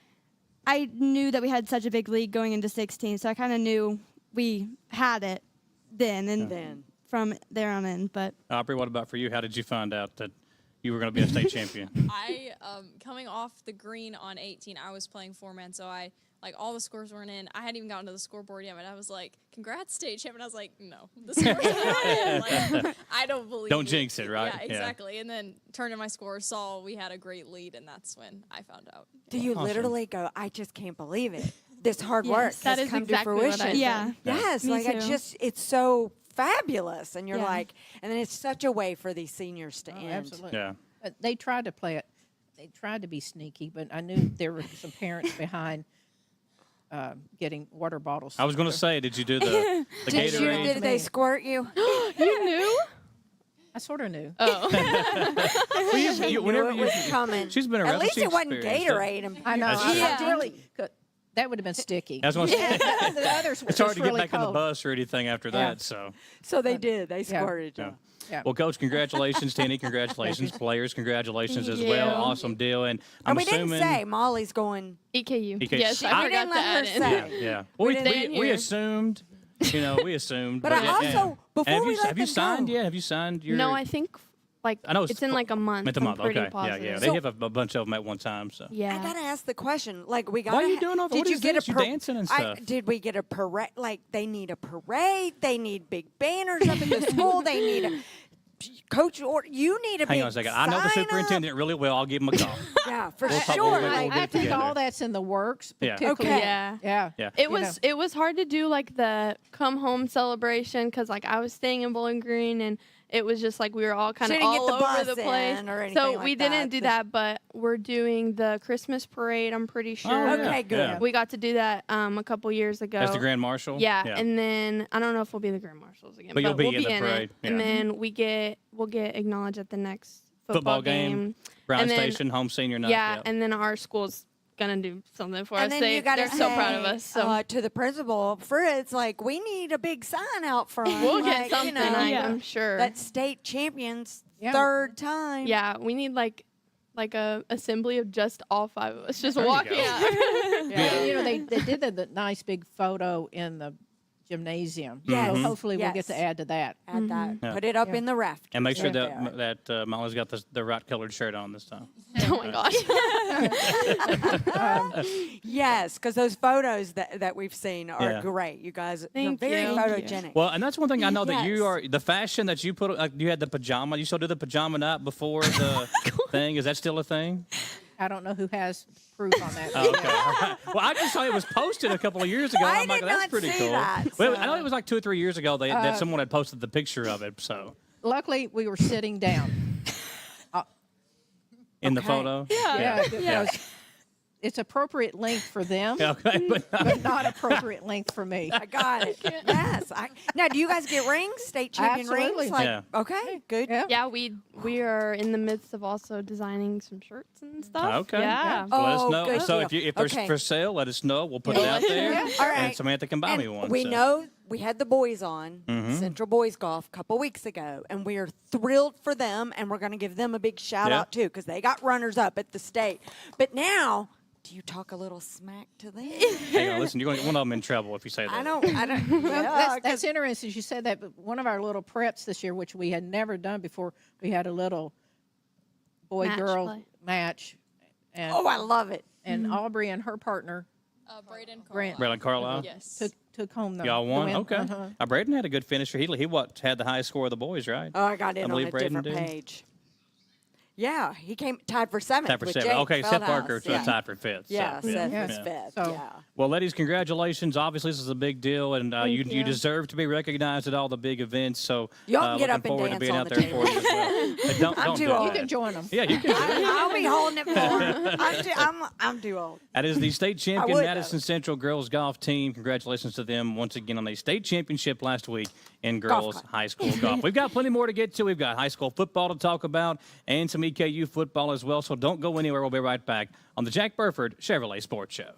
I knew that we had such a big lead going into 16, so I kind of knew we had it then and from there on in. But Aubrey, what about for you? How did you find out that you were going to be a state champion? I, coming off the green on 18, I was playing 4-man, so like, all the scores weren't in. I hadn't even gotten to the scoreboard yet, but I was like, congrats, state champ. And I was like, no, the scores are not in. Like, I don't believe Don't it. jinx it, right? Yeah, Yeah. exactly. And then turned in my score, saw we had a great lead, and that's when I found out. Do you Awesome. literally go, I just can't believe it. This hard Yes, work that has is come exactly to what I fruition. said. yeah, Yes, Me like I too. just, it's so fabulous. And you're Yeah. like, and then it's such a way for these seniors to Oh, end. absolutely. Yeah. They tried to play it. They tried to be sneaky, but I knew there were some parents behind getting water bottles. I was going to say, did you do the Did Gatorade? they squirt you? You knew? I sort of knew. Oh. Well, you- whenever Knew it you- was coming. she's been around. At least She it wasn't experienced it. Gatorade. And I know. That's I true. really could. That would have been sticky. I was going to say, The others were it's hard just to get really back on the cold. bus or anything after Yeah. that. So, So they did. They Yeah. squirted you. Yeah. Yeah. well, Coach, congratulations, Tenny. Congratulations, players. Congratulations as Thank well. you. Awesome deal. And And I'm we assuming. didn't say Molly's going. EKU. EKU. Yes, We I didn't forgot to let her add in. say. Yeah. We We, didn't we hear. assumed. We assumed. But I also, and before have we you, let have you them signed go- yet? Have you signed your? No, I think like I know it's in like a month. It's a month. I'm pretty Okay. positive. Yeah. So- They have a bunch of them at one time. So. Yeah. I gotta ask the question. Like we got. Why are you doing all? Did What you is get this? a You dancing and stuff. Did we get a parade? Like they need a parade. They need big banners up at the school. They need a coach. Or you need a Hang big on a second. I know the sign up. superintendent really well. I'll give him a call. Yeah, for We'll talk- sure. we'll Like, get I think together. all that's in the works. Yeah. Particularly, Okay. Yeah. Yeah. Yeah. It was hard to do like the come home celebration because like I was staying in Bowling Green and it was just like we were all kind of She didn't all get the over bus the place. in or anything So like we didn't do that. that, but we're doing the Christmas parade, I'm pretty sure. Oh, yeah. Okay, good. Yeah. We got to do that a couple years ago. As the Grand Marshal? Yeah, Yeah. and then I don't know if we'll be the Grand Marshals again, But you'll be we'll in be the in parade, it. And yeah. then we'll get acknowledged at the next Football game, Brown And then- Station, home senior night. Yeah, yep. and then our school's gonna do something for And us. then you got to They're so proud of us. So to the principal, Fritz, like, we need a big sign out front. we'll like, get something, I'm sure. That state champions Yeah. third time. Yeah, we need like a assembly of just all 5 of us just There you walking go. out. Yeah. You know, they did the nice big photo in the gymnasium. Yes. So hopefully we'll get Yes. to add to that. Add that. Yeah. Put it up Yeah. in the raft. And make sure Yeah. that Molly's got the right colored shirt on this time. Oh my gosh. Yes, because those photos that we've seen are Yeah. great. You guys are Thank very you. photogenic. Well, and that's one thing I know that you Yes. are, the fashion that you put, like you had the pajama, you still do the pajama night before the thing. Is that still a thing? I don't know who has proof on that. Oh, okay. All right. Well, I just saw it was posted a couple of years ago. I I'm like, did that's not pretty see cool. that, Well, I so- know it was like 2 or 3 years ago that someone had posted the picture of it. So Luckily, we were sitting down. in the Okay. photo, Because it's appropriate length for them, Okay, but not appropriate length for me. I got it. Yes. Now, do you guys get rings? State champion Absolutely. rings? Like, Yeah. Okay, good. Yeah. Yeah, we are in the midst of also designing some shirts and stuff. Okay. Yeah. Let us Oh, know. good So deal. if there's Okay. for sale, let us know. We'll put it out there, All right. and Samantha can buy And me one. we so. know we had the boys on Mhm. Central Boys Golf a couple weeks ago, and we are thrilled for them, and we're going to give them a big shout Yeah. out too because they got runners up at the state. But now, do you talk a little smack to them? Hang on, listen, you're going to get one of them in trouble if you say that. I don't. Well, Yeah, that's interesting you said that, but one of our little preps this year, which we had never done before, we had a little boy-girl play. match. And, oh, I love it. and Aubrey and her partner Braden Grant Braylon Carlisle. Yes. took home the Y'all won? win. Okay. Uh-huh. Braden had a good finisher. He had the highest score of the boys, right? Oh, I got in on believe a Braden different did. page. Yeah, he came tied for seventh. Tied for with 7. Jake Okay, Seth Feldhouse. Parker Yeah. tied for 5th. Yeah, so, Seth yeah. was fifth. So- Yeah. Well, ladies, congratulations. Obviously, this is a big deal, and you you. deserve to be recognized at all the big events. So Y'all can get looking up and forward to dance being on out the there for you as well. Hey, don't I'm don't too do old. You that. can join them. Yeah, you can. Do it. I'll be holding it for him. I'm too old. That is the state champion would, Madison Central girls golf team. Congratulations to them once again on the state championship last week in girls clap. high school golf. We've got plenty more to get to. We've got high school football to talk about and some EKU football as well. So don't go anywhere. We'll be right back on the Jack Burford Chevrolet Sports Show.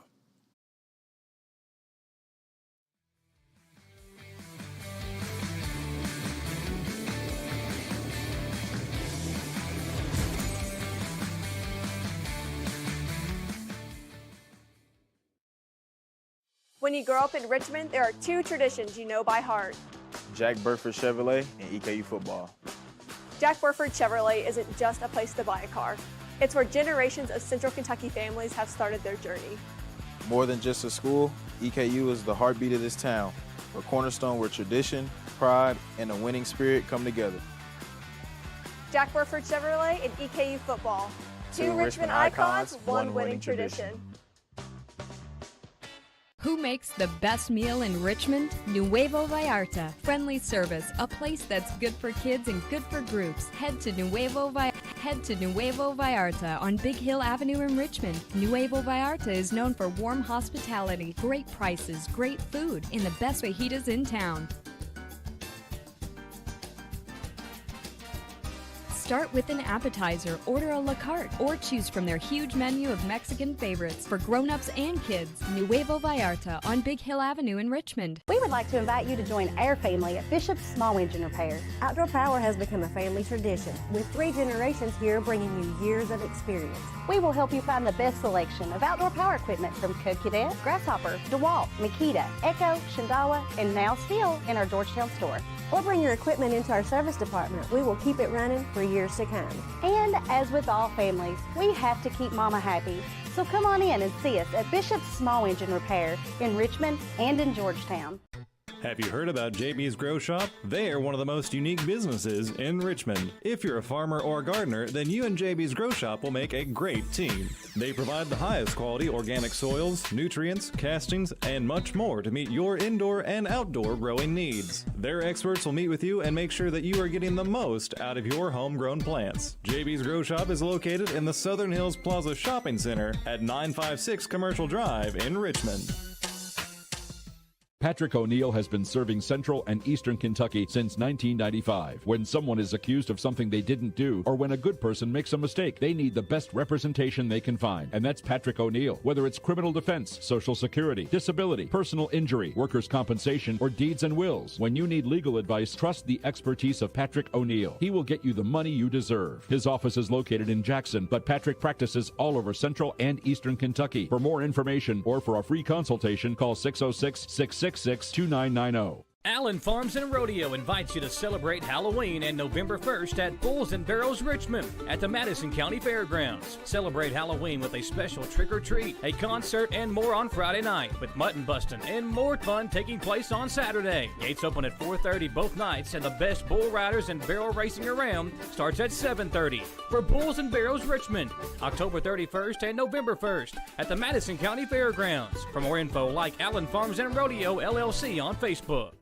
When you grow up in Richmond, there are 2 traditions you know by heart. Jack Burford Chevrolet and EKU football. Jack Burford Chevrolet isn't just a place to buy a car. It's where generations of Central Kentucky families have started their journey. More than just a school, EKU is the heartbeat of this town, a cornerstone where tradition, pride, and a winning spirit come together. Jack Burford Chevrolet and EKU football. 2 Richmond icons, 1 winning tradition. Who makes the best meal in Richmond? Nuevo Vallarta. Friendly service, a place that's good for kids and good for groups. Head to Nuevo Vallarta on Big Hill Avenue in Richmond. Nuevo Vallarta is known for warm hospitality, great prices, great food, and the best fajitas in town. Start with an appetizer, order a la carte, or choose from their huge menu of Mexican favorites for grown-ups and kids. Nuevo Vallarta on Big Hill Avenue in Richmond. We would like to invite you to join our family at Bishop's Small Engine Repair. Outdoor Power has become a family tradition, with 3 generations here bringing you years of experience. We will help you find the best selection of outdoor power equipment from Code Cadet, Grasshopper, DeWalt, Makita, Echo, Shindawa, and now still in our Georgetown store. Or bring your equipment into our service department. We will keep it running for years to come. And as with all families, we have to keep Mama happy. So come on in and see us at Bishop's Small Engine Repair in Richmond and in Georgetown. Have you heard about JB's Grow Shop? They're one of the most unique businesses in Richmond. If you're a farmer or gardener, then you and JB's Grow Shop will make a great team. They provide the highest quality organic soils, nutrients, castings, and much more to meet your indoor and outdoor growing needs. Their experts will meet with you and make sure that you are getting the most out of your homegrown plants. JB's Grow Shop is located in the Southern Hills Plaza Shopping Center at 956 Commercial Drive in Richmond. Patrick O'Neill has been serving Central and Eastern Kentucky since 1995. When someone is accused of something they didn't do, or when a good person makes a mistake, they need the best representation they can find. And that's Patrick O'Neill. Whether it's criminal defense, Social Security, disability, personal injury, workers' compensation, or deeds and wills, when you need legal advice, trust the expertise of Patrick O'Neill. He will get you the money you deserve. His office is located in Jackson, but Patrick practices all over Central and Eastern Kentucky. For more information or for a free consultation, call 606-666-2990. Allen Farms and Rodeo invites you to celebrate Halloween and November 1st at Bulls and Barrels Richmond at the Madison County Fairgrounds. Celebrate Halloween with a special trick-or-treat, a concert, and more on Friday night, with mutton busting and more fun taking place on Saturday. Gates open at 4:30 both nights, and the best bull riders and barrel racing around starts at 7:30. For Bulls and Barrels Richmond, October 31st and November 1st at the Madison County Fairgrounds. For more info, like Allen Farms and Rodeo LLC on Facebook.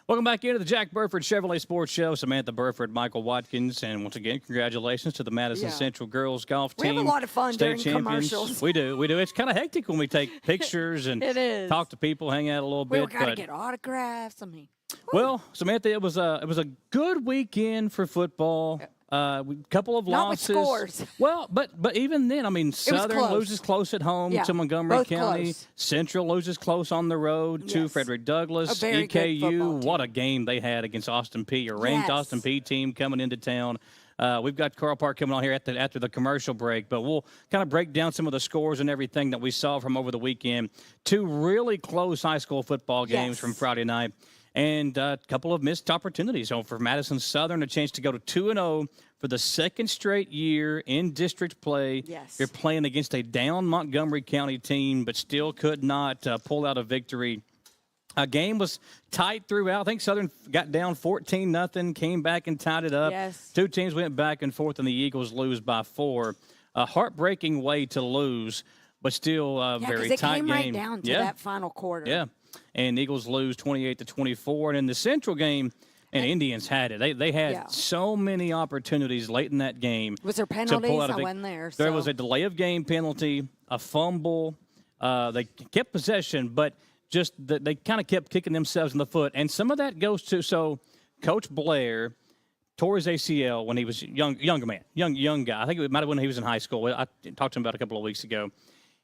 Welcome back into the Jack Burford Chevrolet Sports Show. Samantha Burford, Michael Watkins, and once again, congratulations to the Madison Central girls golf team. We have a lot of fun state during champions. commercials. We do. It's kind of hectic when we take pictures and talk to people, hang out a little bit. We got to get autographs. I mean, well, Samantha, it was a good weekend for football. Couple of losses. Not with scores. Well, but even then, I mean, Southern loses close at home to Montgomery County. Close. Central loses close on the road to Frederick Douglass. EKU, what a game they had against Austin Peay, a ranked Austin Peay team coming into town. We've got Carl Park coming on here after the commercial break, but we'll kind of break down some of the scores and everything that we saw from over the weekend. Two really close high school football games from Friday night. And a couple of missed opportunities. So for Madison Southern, a chance to go to 2-0 for the second straight year in district play. Yes. They're playing against a down Montgomery County team, but still could not pull out a victory. A game was tight throughout. I think Southern got down 14-0, came back and tied it up. Yes. Two teams went back and forth, and the Eagles lose by 4. A heartbreaking way to lose, but still a very tight game. It came right down to that final quarter. Yeah. And Eagles lose 28-24. And in the Central game, and Indians had it. They had so many opportunities late in that game. Was there penalties? I wasn't there. There was a delay of game penalty, a fumble. They kept possession, but just they kind of kept kicking themselves in the foot. And some of that goes to, so Coach Blair tore his ACL when he was young guy. I think it might have been when he was in high school. I talked to him about a couple of weeks ago.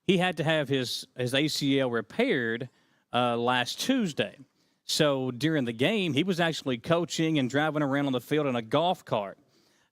He had to have his ACL repaired last Tuesday. So during the game, he was actually coaching and driving around on the field in a golf cart.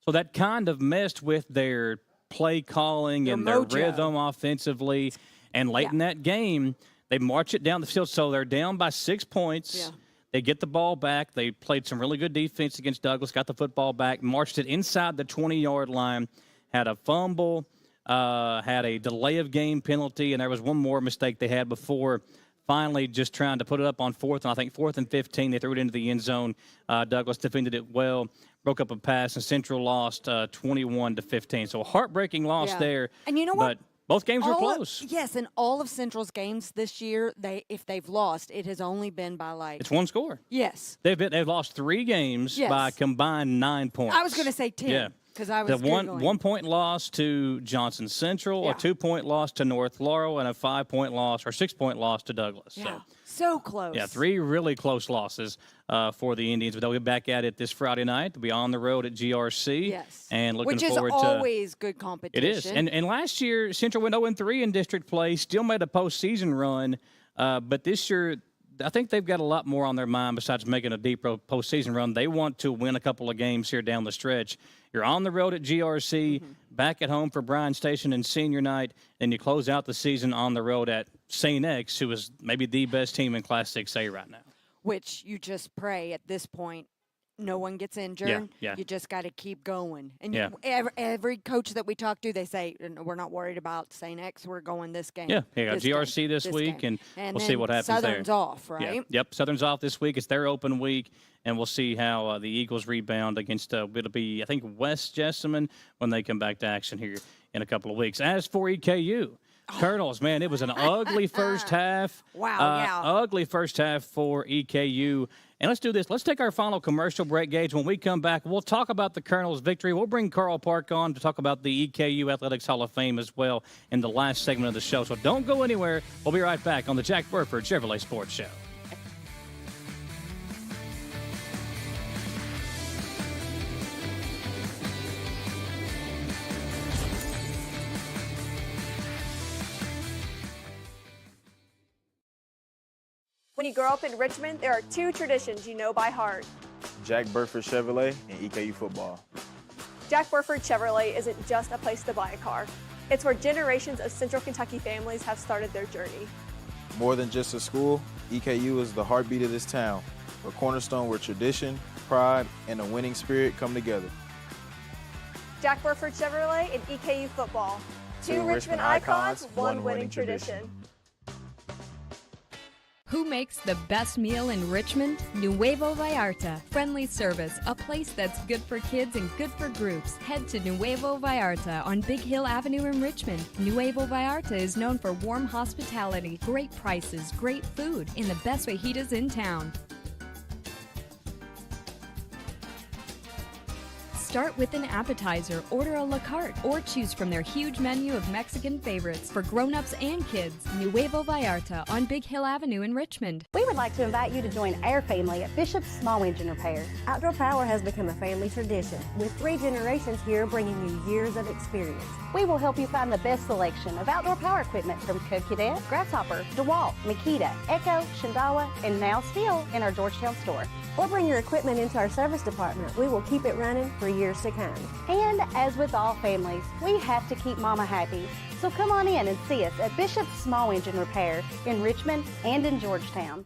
So that kind of messed with their play calling and their rhythm offensively. And late in that game, they march it down the field. So they're down by 6 points. Yeah. They get the ball back. They played some really good defense against Douglas, got the football back, marched it inside the 20-yard line, had a fumble, had a delay of game penalty, and there was one more mistake they had before finally just trying to put it up on 4th, and I think 4th and 15. They threw it into the end zone. Douglas defended it well, broke up a pass, and Central lost 21-15. So a heartbreaking loss there. And you know what? But both games were close. Yes, and all of Central's games this year, if they've lost, it has only been by It's one score. Yes. They've lost 3 games by combined 9 points. I was going to say 10. Yeah. Because I was the 1 point loss to Johnson Central, a 2 point loss to North Laurel, and a 5 point loss or 6 point loss to Douglas. Yeah, so close. Yeah, 3 really close losses for the Indians. But they'll be back at it this Friday night. They'll be on the road at GRC. Yes. And looking forward to. Which is always good competition. It is. And last year, Central went 0-3 in district play, still made a postseason run. But this year, I think they've got a lot more on their mind besides making a deep postseason run. They want to win a couple of games here down the stretch. You're on the road at GRC, back at home for Bryan Station and senior night, and you close out the season on the road at St. X, who is maybe the best team in Class 6A right now. Which you just pray at this point no one gets injured. Yeah. You just got to keep going. And Yeah. every coach that we talk to, they say, we're not worried about St. X. We're going this game. Yeah, got this GRC game, this week, game. and we'll see what happens Southern's there. off, right? Yeah. Yep, Southern's off this week. It's their open week, and we'll see how the Eagles rebound against, it'll be, I think, West Jessamine when they come back to action here in a couple of weeks. As for EKU, Colonels, man, it was an ugly first half. Wow, Ugly first half for EKU. And let's do this. Let's take our final commercial break, Gage. When we come back, we'll talk about the Colonels' victory. We'll bring Carl Park on to talk about the EKU Athletics Hall of Fame as well in the last segment of the show. So don't go anywhere. We'll be right back on the Jack Burford Chevrolet Sports Show. When you grow up in Richmond, there are 2 traditions you know by heart. Jack Burford Chevrolet and EKU football. Jack Burford Chevrolet isn't just a place to buy a car. It's where generations of Central Kentucky families have started their journey. More than just a school, EKU is the heartbeat of this town, a cornerstone where tradition, pride, and a winning spirit come together. Jack Burford Chevrolet and EKU football. 2 Richmond icons, 1 winning tradition. Who makes the best meal in Richmond? Nuevo Vallarta. Friendly service, a place that's good for kids and good for groups. Head to Nuevo Vallarta on Big Hill Avenue in Richmond. Nuevo Vallarta is known for warm hospitality, great prices, great food, and the best fajitas in town. Start with an appetizer, order a la carte, or choose from their huge menu of Mexican favorites for grown-ups and kids. Nuevo Vallarta on Big Hill Avenue in Richmond. We would like to invite you to join our family at Bishop's Small Engine Repair. Outdoor Power has become a family tradition, with 3 generations here bringing you years of experience. We will help you find the best selection of outdoor power equipment from Co-Cadet, Grasshopper, DeWalt, Makita, Echo, Shindawa, and now still in our Georgetown store. Or bring your equipment into our service department. We will keep it running for years to come. And as with all families, we have to keep Mama happy. So come on in and see us at Bishop's Small Engine Repair in Richmond and in Georgetown.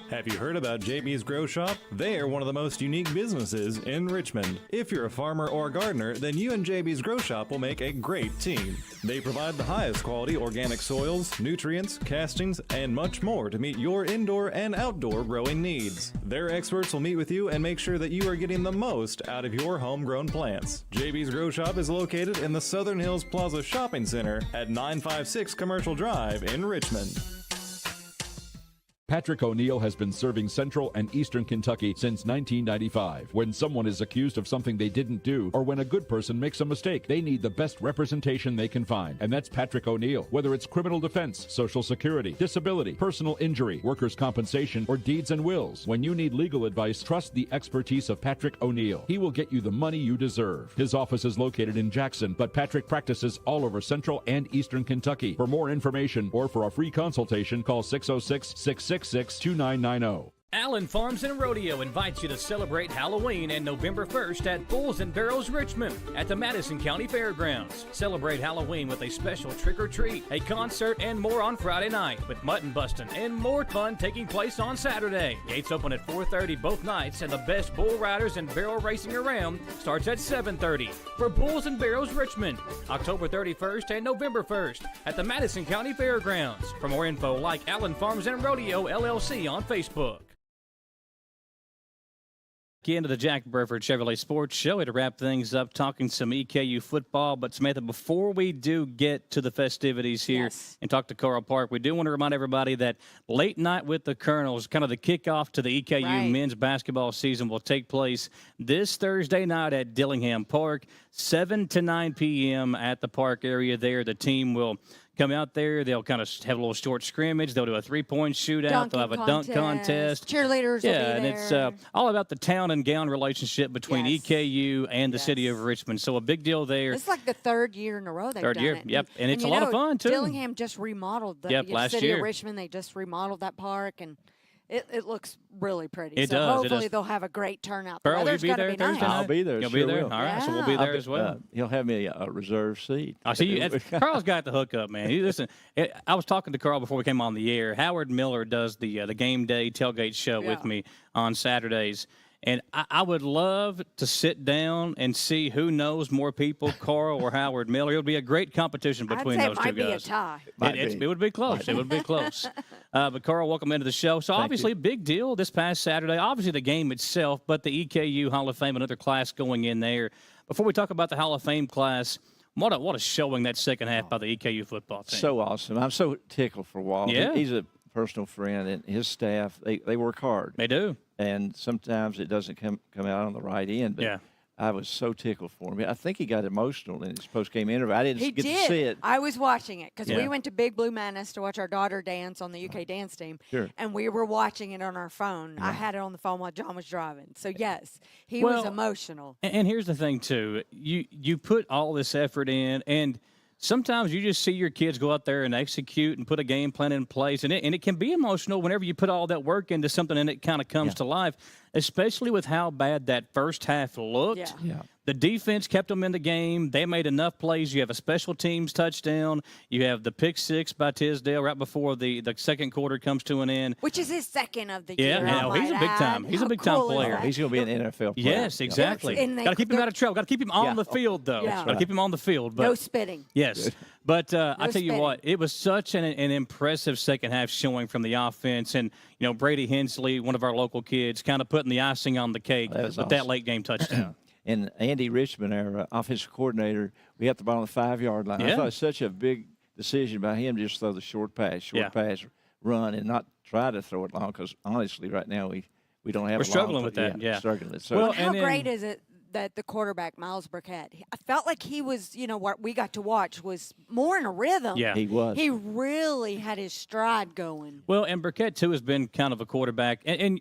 Have you heard about JB's Grow Shop? They're one of the most unique businesses in Richmond. If you're a farmer or gardener, then you and JB's Grow Shop will make a great team. They provide the highest quality organic soils, nutrients, castings, and much more to meet your indoor and outdoor growing needs. Their experts will meet with you and make sure that you are getting the most out of your homegrown plants. JB's Grow Shop is located in the Southern Hills Plaza Shopping Center at 956 Commercial Drive in Richmond. Patrick O'Neill has been serving Central and Eastern Kentucky since 1995. When someone is accused of something they didn't do, or when a good person makes a mistake, they need the best representation they can find. And that's Patrick O'Neill. Whether it's criminal defense, Social Security, disability, personal injury, workers' compensation, or deeds and wills, when you need legal advice, trust the expertise of Patrick O'Neill. He will get you the money you deserve. His office is located in Jackson, but Patrick practices all over Central and Eastern Kentucky. For more information or for a free consultation, call 606-666-2990. Allen Farms and Rodeo invites you to celebrate Halloween and November 1st at Bulls and Barrels Richmond at the Madison County Fairgrounds. Celebrate Halloween with a special trick-or-treat, a concert, and more on Friday night, with mutton busting and more fun taking place on Saturday. Gates open at 4:30 both nights, and the best bull riders and barrel racing around starts at 7:30 for Bulls and Barrels Richmond, October 31st and November 1st at the Madison County Fairgrounds. For more info, like Allen Farms and Rodeo LLC on Facebook. Into the Jack Burford Chevrolet Sports Show to wrap things up, talking some EKU football. But Samantha, before we do get to the festivities here and talk to Carl Park, we do want to remind everybody that late night with the Colonels, kind of the kickoff to the EKU men's basketball season, will take place this Thursday night at Dillingham Park, 7 to 9 p.m. at the park area there. The team will come out there. They'll kind of have a little short scrimmage. They'll do a three-point shootout. They'll have a dunk contest. Cheerleaders will be there. And it's all about the town and gown relationship between EKU and the city of Richmond. So a big deal there. It's like the 3rd year in a row they've done it. Yep. And it's a lot of fun, too. Dillingham just remodeled the last city year. of Richmond. They just remodeled that park, and it looks really pretty. It so does. hopefully they'll have a great turnout. The Carl, will you weather's be gonna there be Thursday nice. night? I'll be there. You'll sure be there? will. All right, so we'll be there as well. He'll have me a reserved seat. I see. Carl's got the hookup, man. Listen, I was talking to Carl before we came on the air. Howard Miller does the game day tailgate show with me on Saturdays. And I would love to sit down and see who knows more people, Carl or Howard Miller. It would be a great competition between those two guys. It might be a tie. It would be close. It would be close. But, Carl, welcome into the show. So, obviously, a big deal this past Saturday. Obviously, the game itself, but the EKU Hall of Fame, another class going in there. Before we talk about the Hall of Fame class, what a showing that second half by the EKU football team. So awesome. I'm so tickled for Walt. Yeah. He's a personal friend, and his staff, they work hard. They do. And sometimes it doesn't come out on the right end. But I was so tickled for him. I think he got emotional in his post-game interview. I didn't get to see it. I was watching it because we went to Big Blue Manus to watch our daughter dance on the UK dance team. Sure. And we were watching it on our phone. I had it on the phone while John was driving. So, yes, he was emotional. And here's the thing, too. You put all this effort in, and – sometimes you just see your kids go out there and execute and put a game plan in place, and it can be emotional whenever you put all that work into something and it kind of comes to life, especially with how bad that first half looked. Yeah. The defense kept them in the game. They made enough plays. You have a special teams touchdown. You have the pick six by Tisdale right before the second quarter comes to an end. Which is his second of the year. Yeah, he's a big time. He's a big time player. He's going to be an NFL player. Yes, exactly. Got to keep him out of trouble. Got to keep him on the field, though. Yeah. Got to keep him on the field. But no spitting. Yes. But I tell you what, spitting. it was such an impressive second half showing from the offense. And, Brady Hensley, one of our local kids, kind of putting the icing on the cake with that late game touchdown. And Andy Richmond, our offensive coordinator, we got the ball on the 5-yard line. I thought it was such a big decision by him to just throw the short pass, run, and not try to throw it long because, honestly, right now we don't have We're struggling with that, struggling with it. So, well, how great is it that the quarterback, Miles Burkett, I felt like he was, what we got to watch was more in a rhythm. Yeah. He was. He really had his stride going. Well, and Burkett, too, has been kind of a quarterback. And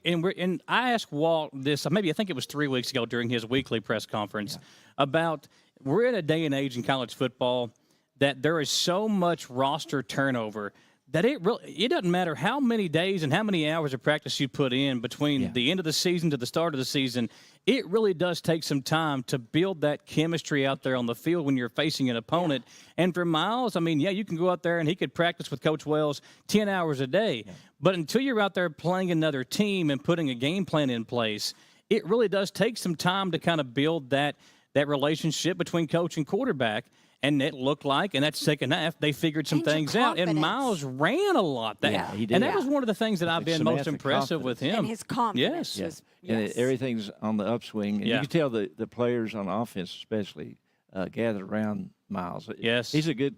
I asked Walt this, maybe I think it was 3 weeks ago during his weekly press conference, about we're in a day and age in college football that there is so much roster turnover that it doesn't matter how many days and how many hours of practice you put in between the end of the season to the start of the season. It really does take some time to build that chemistry out there on the field when you're facing an opponent. And for Miles, you can go out there and he could practice with Coach Wells 10 hours a day. But until you're out there playing another team and putting a game plan in place, it really does take some time to kind of build that relationship between coach and quarterback. And it looked like in that second half they figured some things out. And Miles ran a lot. He did. And that was one of the things that I've been most impressive with him. And his confidence. Yes. And everything's on the upswing. And you can tell the players on offense especially gathered around Miles. Yes. He's a good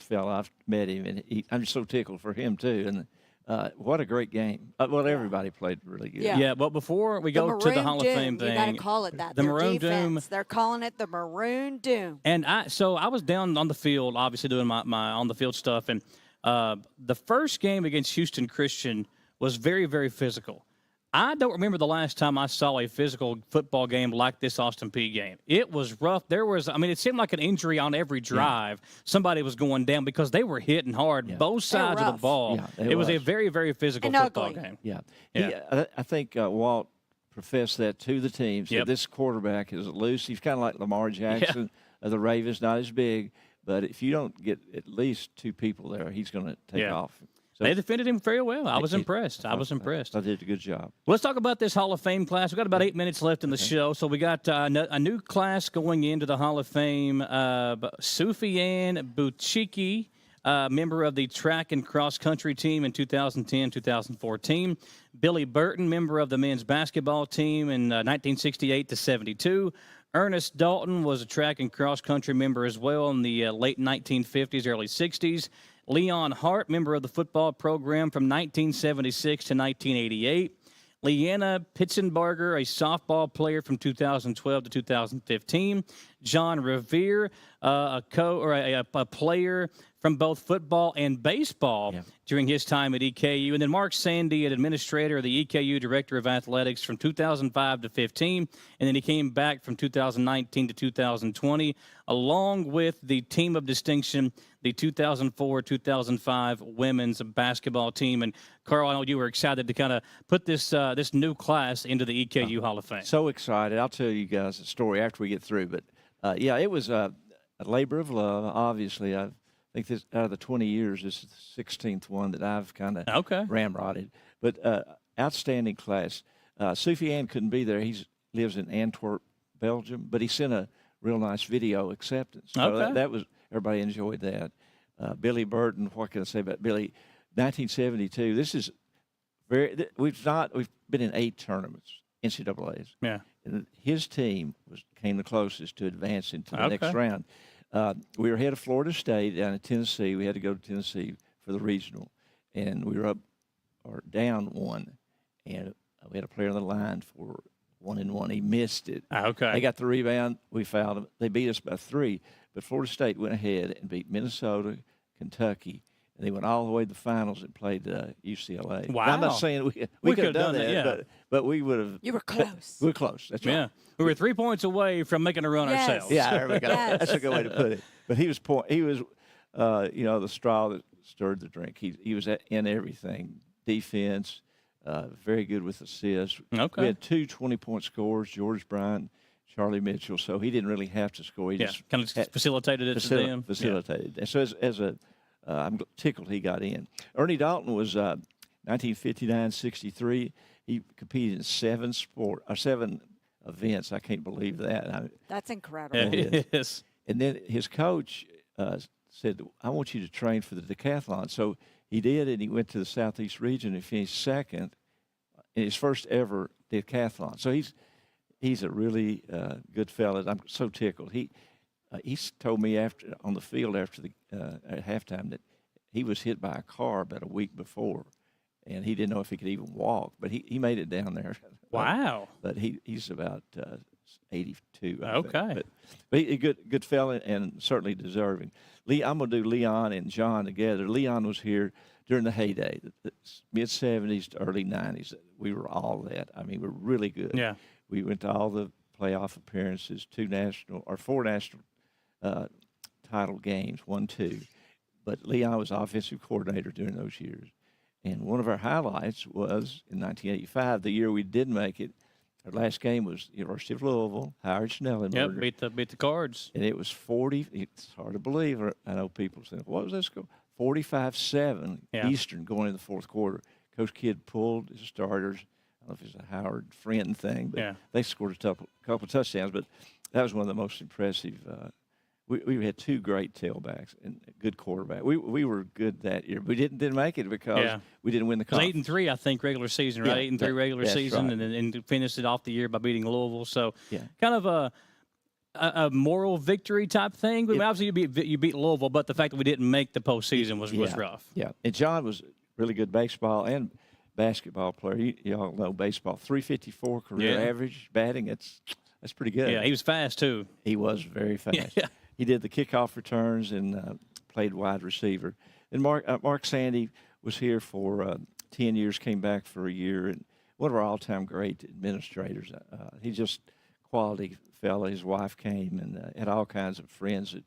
fellow. I've met him, and I'm just so tickled for him, too. And what a great game. Everybody played really good. Yeah, but before we go to the Hall of Fame thing. You got to call it that. The Their Maroon defense, Doom. they're calling it the Maroon Doom. And I was down on the field, obviously doing my on-the-field stuff. And the first game against Houston Christian was very, very physical. I don't remember the last time I saw a physical football game like this Austin Peay game. It was rough. It seemed like an injury on every drive. Somebody was going down because they were hitting hard both sides of the ball. Yeah, it was a very, very physical football game. Yeah. I think Walt professed that to the team. So this quarterback is loose. He's kind of like Lamar Jackson of the Ravens, not as big. But if you don't get at least two people there, he's going to take off. So they defended him very well. I was impressed. I did a good job. Let's talk about this Hall of Fame class. We've got about 8 minutes left in the show. So we got a new class going into the Hall of Fame. Soufiane Bouchiki, member of the track and cross country team in 2010-2014. Billy Burton, member of the men's basketball team in 1968 to 72. Ernest Dalton was a track and cross country member as well in the late 1950s, early 60s. Leon Hart, member of the football program from 1976 to 1988. Leanna Pitzenbarger, a softball player from 2012 to 2015. John Revere, a player from both football and baseball during his time at EKU. And then Mark Sandy, an administrator of the EKU Director of Athletics from 2005 to 15. And then he came back from 2019 to 2020, along with the team of distinction, the 2004-2005 women's basketball team. And, Carl, I know you were excited to kind of put this new class into the EKU Hall of Fame. So excited. I'll tell you guys a story after we get through. But, it was a labor of love, obviously. I think this out of the 20 years, this is the 16th one that I've kind of ramrodded. But outstanding class. Sufjan couldn't be there. He lives in Antwerp, Belgium, but he sent a real nice video acceptance. So Okay. that was, everybody enjoyed that. Billy Burton, what can I say about Billy? 1972, this is we've been in 8 tournaments, NCAAs. Yeah. And his team came the closest to advancing to the next Okay. round. We were ahead of Florida State down in Tennessee. We had to go to Tennessee for the regional, and we were down 1, and we had a player on the line for 1-1. He missed it. Okay. They got the rebound. We fouled them. They beat us by 3, but Florida State went ahead and beat Minnesota, Kentucky, and they went all the way to the finals and played UCLA. Wow. Now, I'm not saying we could have done that, yeah. but we would have. You were close. We were close. That's right. Yeah. We were 3 points away from making a run Yes. ourselves. Yeah, there we go. Yes. That's a good way to put it. But he was the straw that stirred the drink. He was in everything. Defense, very good with assists. Okay. We had 2 20-point scorers, George Bryant, Charlie Mitchell, so he didn't really have to score. He just kind of facilitated it to them. Facilitated. And so I'm tickled he got in. Ernie Dalton was 1959-63. He competed in 7 events. I can't believe that. That's incredible. It is. And then his coach said, I want you to train for the decathlon. So he did, and he went to the Southeast region and finished 2nd in his first ever decathlon. So he's a really good fella. I'm so tickled. He told me on the field after at halftime that he was hit by a car about a week before, and he didn't know if he could even walk. But he made it down there. Wow. But he's about 82. I Okay. think. But he, a good fella and certainly deserving. I'm going to do Leon and John together. Leon was here during the heyday, the mid-'70s to early '90s. We were all that. I mean, we're really good. Yeah. We went to all the playoff appearances, 4 national title games, 1, 2. But Leon was offensive coordinator during those years. And one of our highlights was in 1985, the year we did make it. Our last game was University of Louisville, Howard Schnellenberger. Yep, beat the Cards. And it was 40. It's hard to believe. I know people say, what was that score? 45-7 Eastern going into the 4th quarter. Coach Kidd pulled his starters. I don't know if it's a Howard friend thing, but they scored a couple touchdowns. But that was one of the most impressive. We had 2 great tailbacks and a good quarterback. We were good that year. We didn't make it because we didn't win the conference. 8-3, I think, regular season, right? 8-3 regular season, right. and finished it off the year by beating Louisville. So kind of a moral victory type thing. I mean, obviously, you beat Louisville, but the fact that we didn't make the postseason was rough. Yeah, and John was really good baseball and basketball player. You all know baseball. 354 career average batting. That's pretty good. Yeah, he was fast too. He was very fast. Yeah. He did the kickoff returns and played wide receiver. And Mark Sandy was here for 10 years, came back for a year, and one of our all-time great administrators. He's just quality fella. His wife came and had all kinds of friends that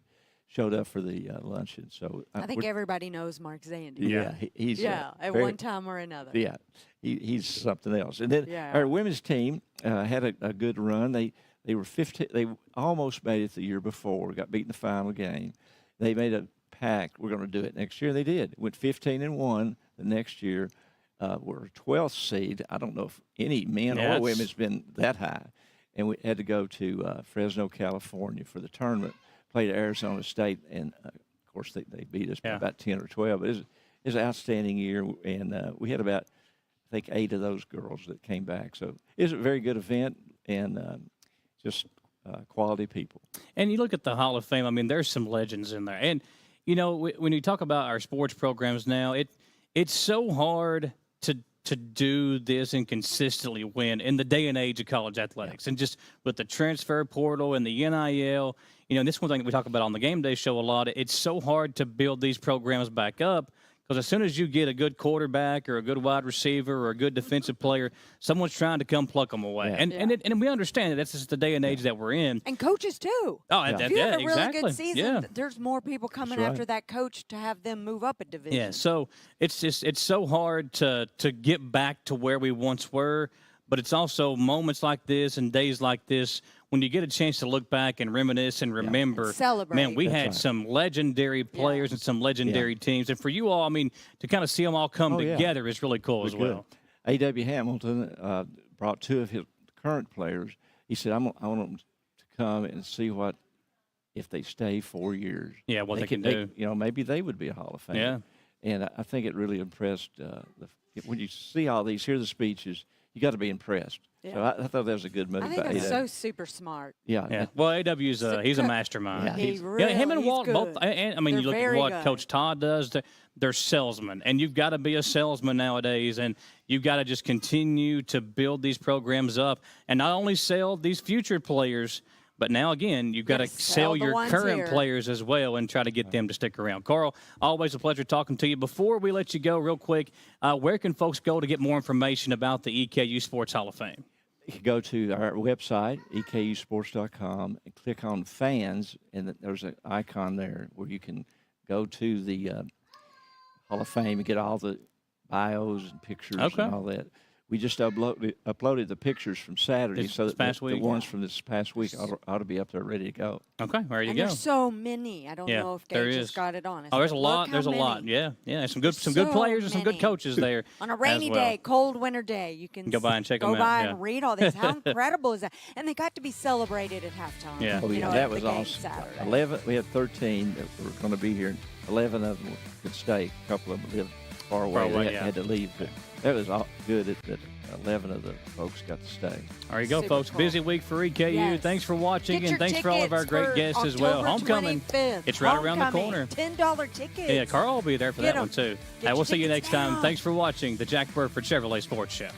showed up for the luncheon. So I think everybody knows Mark Zandy. Yeah, he's at one time or another. Yeah, he's something else. And then our women's team had a good run. They were 15. They almost made it the year before. Got beat in the final game. They made a pact. We're going to do it next year. They did. Went 15-1 the next year. We're a 12th seed. I don't know if any men or women's been that high. And we had to go to Fresno, California for the tournament. Played Arizona State, and of course they beat us by about 10 or 12. But it was an outstanding year, and we had about, I think, 8 of those girls that came back. So it was a very good event, and just quality people. And you look at the Hall of Fame, I mean, there's some legends in there. And, you know, when you talk about our sports programs now, it's so hard to do this and consistently win in the day and age of college athletics. And just with the transfer portal and the NIL, you know, and this is one thing that we talk about on the Game Day show a lot. It's so hard to build these programs back up because as soon as you get a good quarterback or a good wide receiver or a good defensive player, someone's trying to come pluck them away. And we understand that that's just the day and age that we're in. And coaches, too. Oh, if you have a really good season, yeah. there's more people coming after that coach to have them move up a division. Yeah, so it's so hard to get back to where we once were, but it's also moments like this and days like this when you get a chance to look back and reminisce and remember. And celebrate. Man, we had some legendary players and some legendary teams. And for you all, I mean, to kind of see them all come together is really cool as well. A.W. Hamilton, brought 2 of his current players. He said, I want them to come and see if they stay 4 years. Yeah, what they can do. Maybe they would be a Hall of Famer. Yeah. And I think it really impressed when you see all these, hear the speeches, you got to be impressed. Yeah. So I thought that was a good move. I think that's so super smart. Yeah. Well, AW's he's a mastermind. Yeah. He really, him and Walt both. And I mean, They're you look at what good. Coach Todd does. They're salesmen, and you've got to be a salesman nowadays, and you've got to just continue to build these programs up, and not only sell these future players. But now, again, you've got to sell your current players as well and try to get them to stick around. Carl, always a pleasure talking to you. Before we let you go, real quick, where can folks go to get more information about the EKU Sports Hall of Fame? You can go to our website, ekusports.com, and click on Fans, and there's an icon there where you can go to the Hall of Fame and get all the bios and pictures and all that. We just uploaded the pictures from Saturday, so that the ones from this past week ought to be up there ready to go. Okay, there you go. There's so many. I don't know if Gage just got it on. There's a lot. There's a lot. Yeah. Some good players and some good coaches there. On a rainy day, cold winter day, you can go by and check them out. Go by and read all this. How incredible is that? And they got to be celebrated at halftime. Yeah, that was awesome. 11. We had 13 that were going to be here. 11 of them could stay. A couple of them lived far away. They had to leave. But that was all good that 11 of the folks got to stay. There you go, folks. Cool. Busy week for EKU. Yes. Thanks for watching, and thanks for all of our great guests as well. Homecoming. It's right around the corner. $10 tickets. Yeah, Carl will be there for that one, too. Hey, we'll see you next time. Thanks for watching the Jack Burford Chevrolet Sports Show.